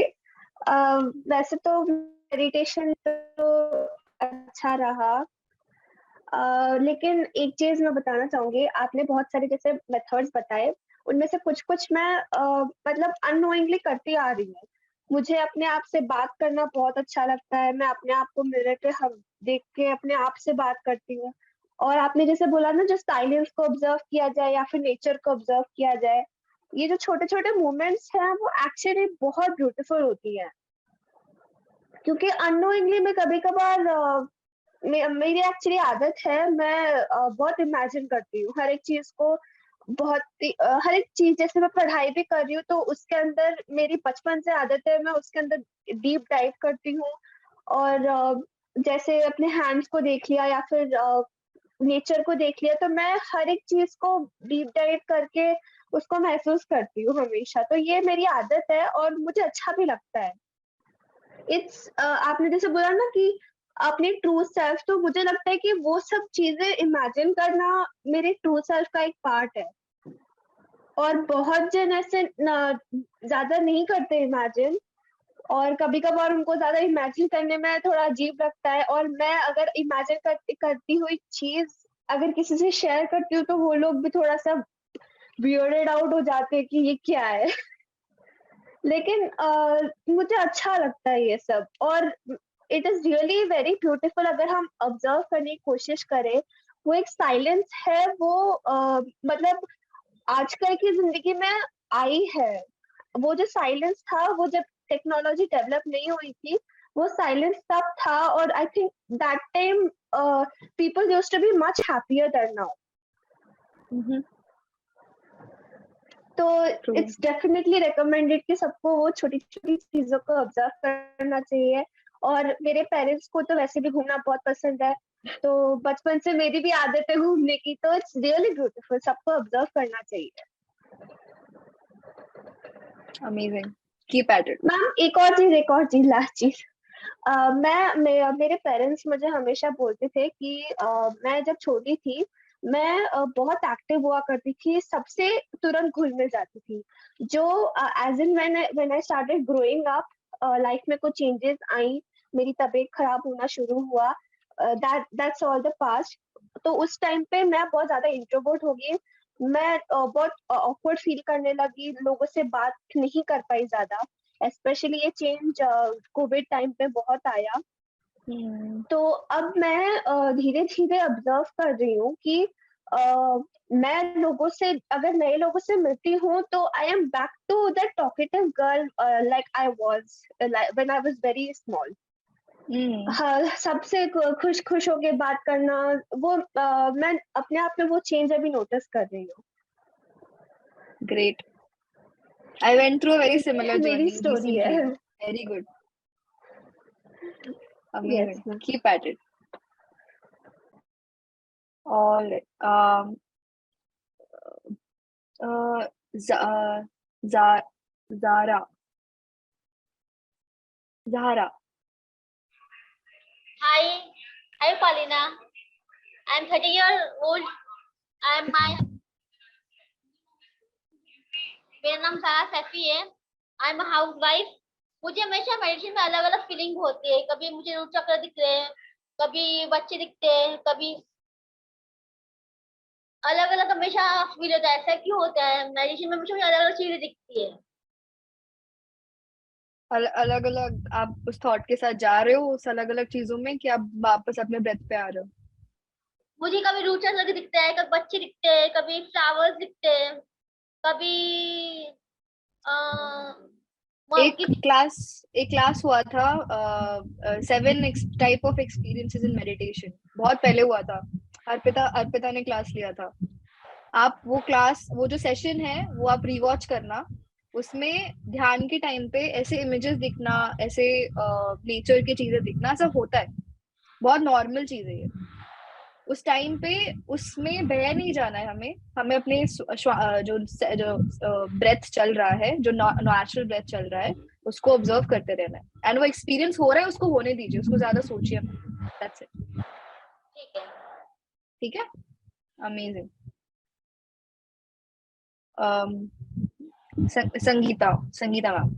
वैसे तो मेडिटेशन तो अच्छा रहा, लेकिन एक चीज मैं बताना चाहूंगी। आपने बहुत सारे जैसे मेथड्स बताए, उनमें से कुछ कुछ मैं मतलब अननोइंगली करती आ रही हूँ। मुझे अपने आप से बात करना बहुत अच्छा लगता है। मैं अपने आप को मिरर पे हम देख के अपने आप से बात करती हूँ। और आपने जैसे बोला ना, जो साइलेंस को ऑब्जर्व किया जाए या फिर नेचर को ऑब्जर्व किया जाए, ये जो छोटे-छोटे मोमेंट्स हैं वो एक्चुअली बहुत ब्यूटीफुल होती हैं। क्योंकि अननोइंगली मैं कभी-कभार मेरी एक्चुअली आदत है, मैं बहुत इमेजिन करती हूँ हर एक चीज़ को। हर एक चीज़, जैसे मैं पढ़ाई भी कर रही हूँ तो उसके अंदर मेरी बचपन से आदत है, मैं उसके अंदर डीप डाइव करती हूँ। और जैसे अपने हैंड्स को देख लिया या फिर नेचर को देख लिया, तो मैं हर एक चीज़ को डीप डाइव करके उसको महसूस करती हूँ हमेशा। तो ये मेरी आदत है और मुझे अच्छा भी लगता है। आपने जैसे बोला ना कि अपने ट्रू सेल्फ, तो मुझे लगता है कि वो सब चीज़ें इमेजिन करना मेरे ट्रू सेल्फ का एक पार्ट है। और बहुत जन ऐसे ज़्यादा नहीं करते इमेजिन, और कभी-कभार उनको ज़्यादा इमेजिन करने में थोड़ा अजीब लगता है। और मैं अगर इमेजिन करती हुई चीज़ अगर किसी से शेयर करती हूँ, तो वो लोग भी थोड़ा-सा वियर्डेड आउट हो जाते हैं कि ये क्या है? लेकिन मुझे अच्छा लगता है ये सब। और it is really very beautiful अगर हम ऑब्जर्व करने की कोशिश करें। वो एक साइलेंस है, वो मतलब आजकल की ज़िंदगी में आई है। वो जो साइलेंस था, वो जब टेक्नोलॉजी डेवलप नहीं हुई थी, वो साइलेंस तब था। और I think that time people used to be much happier than now. Mhm. तो True. इट्स डेफिनेटली रिकमेंडेड कि सबको वो छोटी-छोटी चीज़ों को ऑब्जर्व करना चाहिए। और मेरे पेरेंट्स को तो वैसे भी घूमना बहुत पसंद है, तो बचपन से मेरी भी आदत है घूमने की, तो इट्स रियली ब्यूटीफुल, सबको ऑब्जर्व करना चाहिए। Amazing. Keep at it. Ma'am एक और चीज़ लास्ट चीज़। मेरे पेरेंट्स मुझे हमेशा बोलते थे कि मैं जब छोटी थी, मैं बहुत एक्टिव हुआ करती थी, सबसे तुरंत घुल-मिल जाती थी। जो as in when I started growing up, life में कुछ चेंजेस आई, मेरी तबीयत खराब होना शुरू हुआ, दैट्स ऑल द पास्ट। तो उस टाइम पे मैं बहुत ज़्यादा इंट्रोवर्ट हो गई। मैं बहुत ऑकवर्ड फील करने लगी, लोगों से बात नहीं कर पाई ज़्यादा। स्पेशली ये चेंज कोविड टाइम पे बहुत आया। Hmm. तो अब मैं धीरे-धीरे ऑब्जर्व कर रही हूँ कि मैं अगर नए लोगों से मिलती हूँ, तो I am back to that talkative girl like I was when I was very small. Hmm. हाँ, सबसे खुश होके बात करना, वो मैं अपने आप में वो चेंज अभी नोटिस कर रही हूँ। Great. I went through a very similar मेरी journey स्टोरी है। recently. Very good. Yes Amazing. Ma'am. Keep at it. All right. Z- Z- Zara. Zahara. Hi, Paulina. I'm 30 years old. I'm my मेरा नाम सारा सैफी है। I am house wife. मुझे हमेशा meditation में अलग अलग फीलिंग होती है। कभी मुझे रूट चक्र दिखते हैं, कभी बच्चे दिखते हैं, कभी अलग अलग हमेशा फील होता है। ऐसा क्यों होता है? मेडिटेशन में मुझे अलग अलग चीजें दिखती है। अलग अलग आप उस थॉट के साथ जा रहे हो उस अलग अलग चीजों में कि आप वापस अपने ब्रेथ पे आ रहे हो? मुझे कभी रूट चक्र दिखता है, कभी बच्चे दिखते हैं, कभी फ्लावर्स दिखते हैं, कभी एक क्लास हुआ था 7 type of experiences in meditation, बहुत पहले हुआ था। अर्पिता ने क्लास लिया था। आप वो जो सेशन है वो आप रिवॉच करना। उसमें ध्यान के टाइम पे ऐसे इमेजेस दिखना, ऐसे नेचर की चीजें दिखना सब होता है, बहुत नॉर्मल चीज है ये। उस टाइम पे उसमें बह नहीं जाना है हमें हमें अपने जो ब्रेथ चल रहा है, जो नेचुरल ब्रेथ चल रहा है, उसको ऑब्जर्व करते रहना है। एंड वो एक्सपीरियंस हो रहा है, उसको होने दीजिए, उसको ज्यादा सोचिए। That's it. ठीक है। ठीक है। अमेजिंग। संगीता मैम।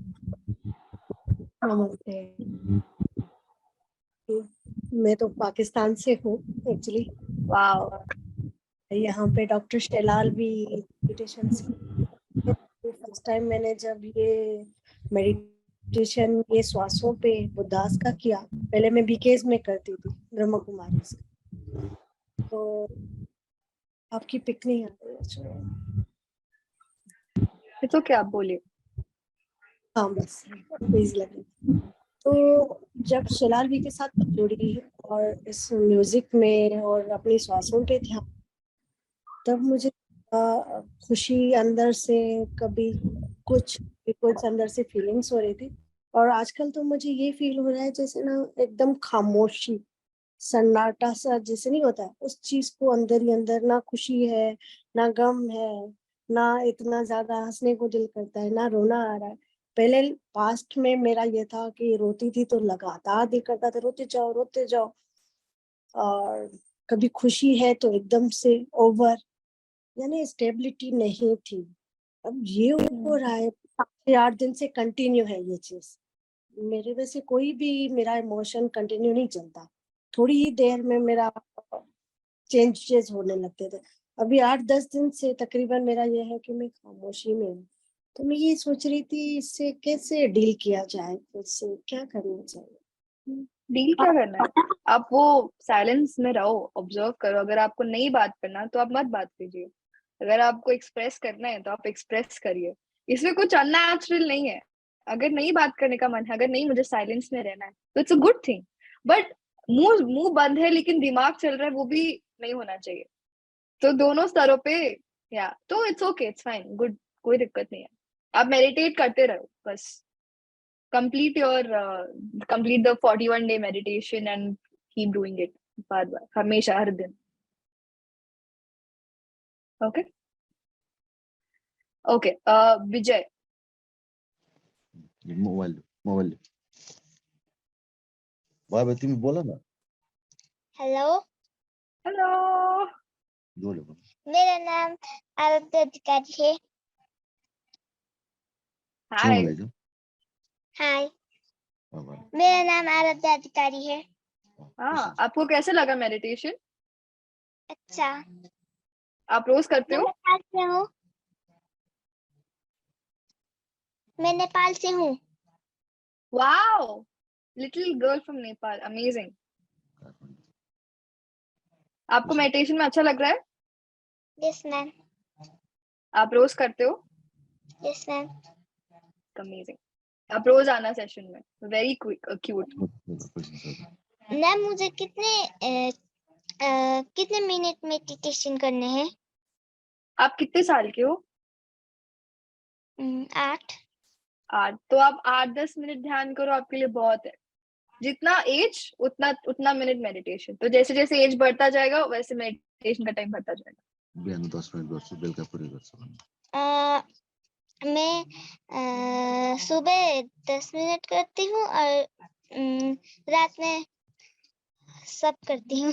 नमस्ते। मैं तो पाकिस्तान से हूँ एक्चुअली। वाओ। यहाँ पे डॉक्टर शेलाल भी मेडिटेशन फर्स्ट टाइम मैंने जब ये मेडिटेशन मेडिटेशन ये श्वासों पे बुद्धास का किया। पहले मैं बीकेएस में करती थी, ब्रह्म कुमारी से। तो आपकी पिक नहीं आ रही है। तो क्या आप बोलिए। हाँ बस प्लीज लगे। तो जब शलाल भी के साथ जुड़ी और इस म्यूजिक में और अपनी श्वासों पे ध्यान, तब मुझे खुशी अंदर से, कभी कुछ अंदर से फीलिंग्स हो रही थी। और आजकल तो मुझे ये फील हो रहा है जैसे ना एकदम खामोशी, सन्नाटा सा जैसे नहीं होता है, उस चीज को अंदर ही अंदर, ना खुशी है ना गम है, ना इतना ज्यादा हंसने को दिल करता है, ना रोना आ रहा है। पहले पास्ट में मेरा ये था कि रोती थी तो लगातार दिल करता था रोते जाओ रोते जाओ, और कभी खुशी है तो एकदम से ओवर, यानी स्टेबिलिटी नहीं थी। अब ये हो रहा है 7-8 दिन से कंटिन्यू है ये चीज। मेरे वजह से कोई भी मेरा इमोशन कंटिन्यू नहीं चलता, थोड़ी ही देर में मेरा चेंजेस होने लगते थे। अभी 8-10 दिन से तकरीबन मेरा ये है कि मैं खामोशी में हूँ। तो मैं ये सोच रही थी इससे कैसे डील किया जाए, इससे क्या करना चाहिए। डील क्या करना है, आप वो साइलेंस में रहो, ऑब्जर्व करो। अगर आपको नहीं बात करना तो आप मत बात कीजिए। अगर आपको एक्सप्रेस करना है तो आप एक्सप्रेस करिए। इसमें कुछ अननेचुरल नहीं है। अगर नहीं बात करने का मन है, अगर नहीं मुझे साइलेंस में रहना है, तो it's a good thing. But मुंह मुंह बंद है लेकिन दिमाग चल रहा है, वो भी नहीं होना चाहिए। तो दोनों स्तरों पे, या तो it's okay, it's fine, good, कोई दिक्कत नहीं है। आप मेडिटेट करते रहो बस। complete your complete the 41 day meditation and keep doing it बार बार, हमेशा, हर दिन। Okay okay. विजय। मोबाइल बाय तुम्ही बोला ना। Hello hello. बोलो। मेरा नाम आराध्या अधिकारी है। हाय। हाय मेरा नाम आराध्या अधिकारी है। हाँ, आपको कैसे लगा मेडिटेशन? अच्छा, आप रोज करते मैं हो? नेपाल से हूँ। मैं नेपाल से हूँ। Wow, little girl from Nepal, amazing. आपको मेडिटेशन में अच्छा लग रहा है? Yes ma'am. आप रोज करते हो? Yes ma'am. अमेजिंग। आप रोज आना सेशन में, वेरी क्यूट। मैम मुझे कितने मिनट मेडिटेशन करने हैं? आप कितने साल के हो? 8। 8। तो आप 8-10 मिनट ध्यान करो, आपके लिए बहुत है। जितना एज उतना मिनट मेडिटेशन। तो जैसे जैसे एज बढ़ता जाएगा वैसे मेडिटेशन का टाइम बढ़ता जाएगा। बिहान 10 मिनट गर्छु, बेलुका पुरै गर्छु। मैं सुबह 10 मिनट करती हूँ और रात में सब करती हूँ।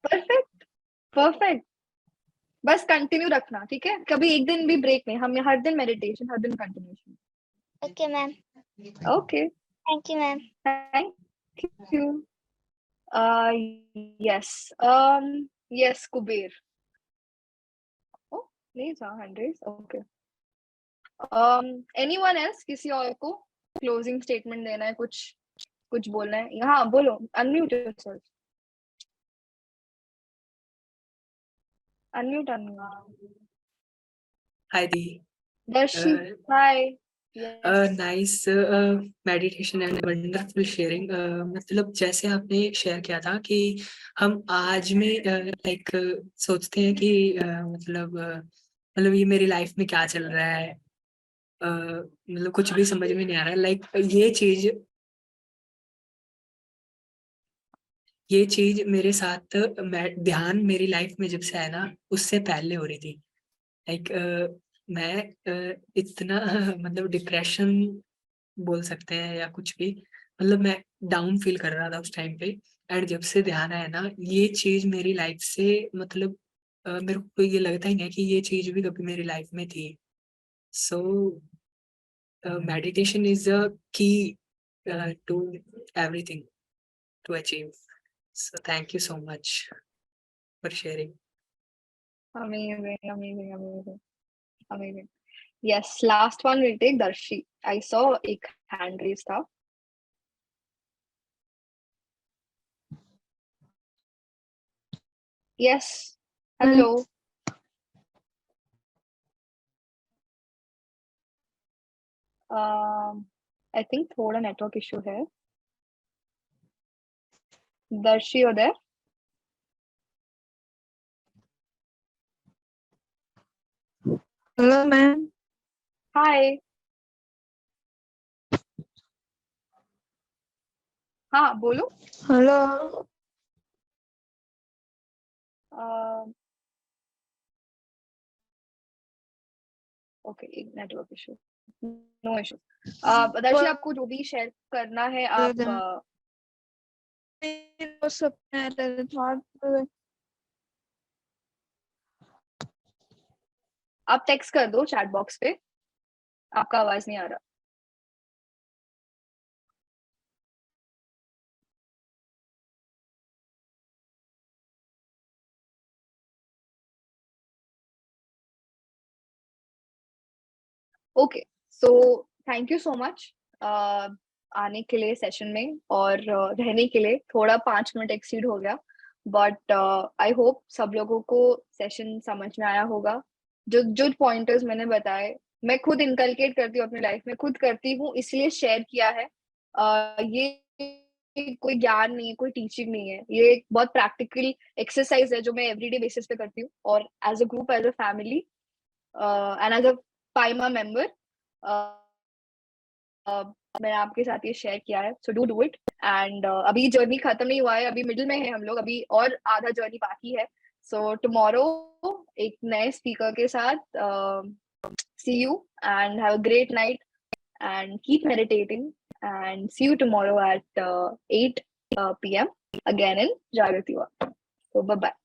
Perfect perfect. बस कंटिन्यू रखना, ठीक है? कभी एक दिन भी ब्रेक नहीं, हम हर दिन मेडिटेशन, हर दिन continuation. Okay ma'am. Okay, thank you ma'am. Thank you. Yes yes Kuber. ओ नहीं था 100। ओके। एनीवन एल्स, किसी और को क्लोजिंग स्टेटमेंट देना है, कुछ बोलना है? हाँ बोलो, unmute yourself. Unmute Hi Di. दर्शी। हाय। Nice meditation and wonderful sharing. मतलब जैसे आपने शेयर किया था कि हम आज में लाइक सोचते हैं कि मतलब ये मेरी लाइफ में क्या चल रहा है, मतलब कुछ भी समझ में नहीं आ रहा है। लाइक ये चीज मेरे साथ ध्यान मेरी लाइफ में जब से आया ना, उससे पहले हो रही थी। लाइक मैं इतना मतलब डिप्रेशन बोल सकते हैं या कुछ भी, मतलब मैं डाउन फील कर रहा था उस टाइम पे। एंड जब से ध्यान आया ना, ये चीज मेरी लाइफ से मतलब मेरे को ये लगता ही नहीं कि ये चीज भी कभी मेरी लाइफ में थी। So meditation is a key to everything to achieve. So thank you so much for sharing. Amazing, amazing, amazing, amazing. Yes, last one we'll take Darshi. I saw एक hand raise था. Yes. Hello. I think थोड़ा network issue है. Darshi, you're there? Hello, ma'am. Hi. हाँ बोलो. Hello. Okay, एक network issue. No issue. Darshi, आपको जो भी शेयर करना है आप आप टेक्स्ट कर दो चैट बॉक्स पे. आपका आवाज नहीं आ रहा. Okay, so thank you so much आने के लिए सेशन में और रहने के लिए. थोड़ा 5 मिनट एक्सीड हो गया, बट आई होप सब लोगों को सेशन समझ में आया होगा. जो जो पॉइंटर्स मैंने बताए मैं खुद इनकलकेट करती हूँ अपनी लाइफ में, खुद करती हूँ, इसलिए शेयर किया है. ये कोई ज्ञान नहीं है, कोई टीचिंग नहीं है. ये एक बहुत प्रैक्टिकल एक्सरसाइज है जो मैं एवरीडे बेसिस पे करती हूँ, और as a group, as a family and as a पाइमा मेंबर मैंने आपके साथ ये शेयर किया है. So do it. एंड अभी जर्नी खत्म नहीं हुआ है, अभी मिडिल में है हम लोग, अभी और आधा जर्नी बाकी है. सो टुमारो एक नए स्पीकर के साथ see you and have a great night and keep meditating and see you tomorrow at 8 p.m. again in Jagrati Walk. So bye bye.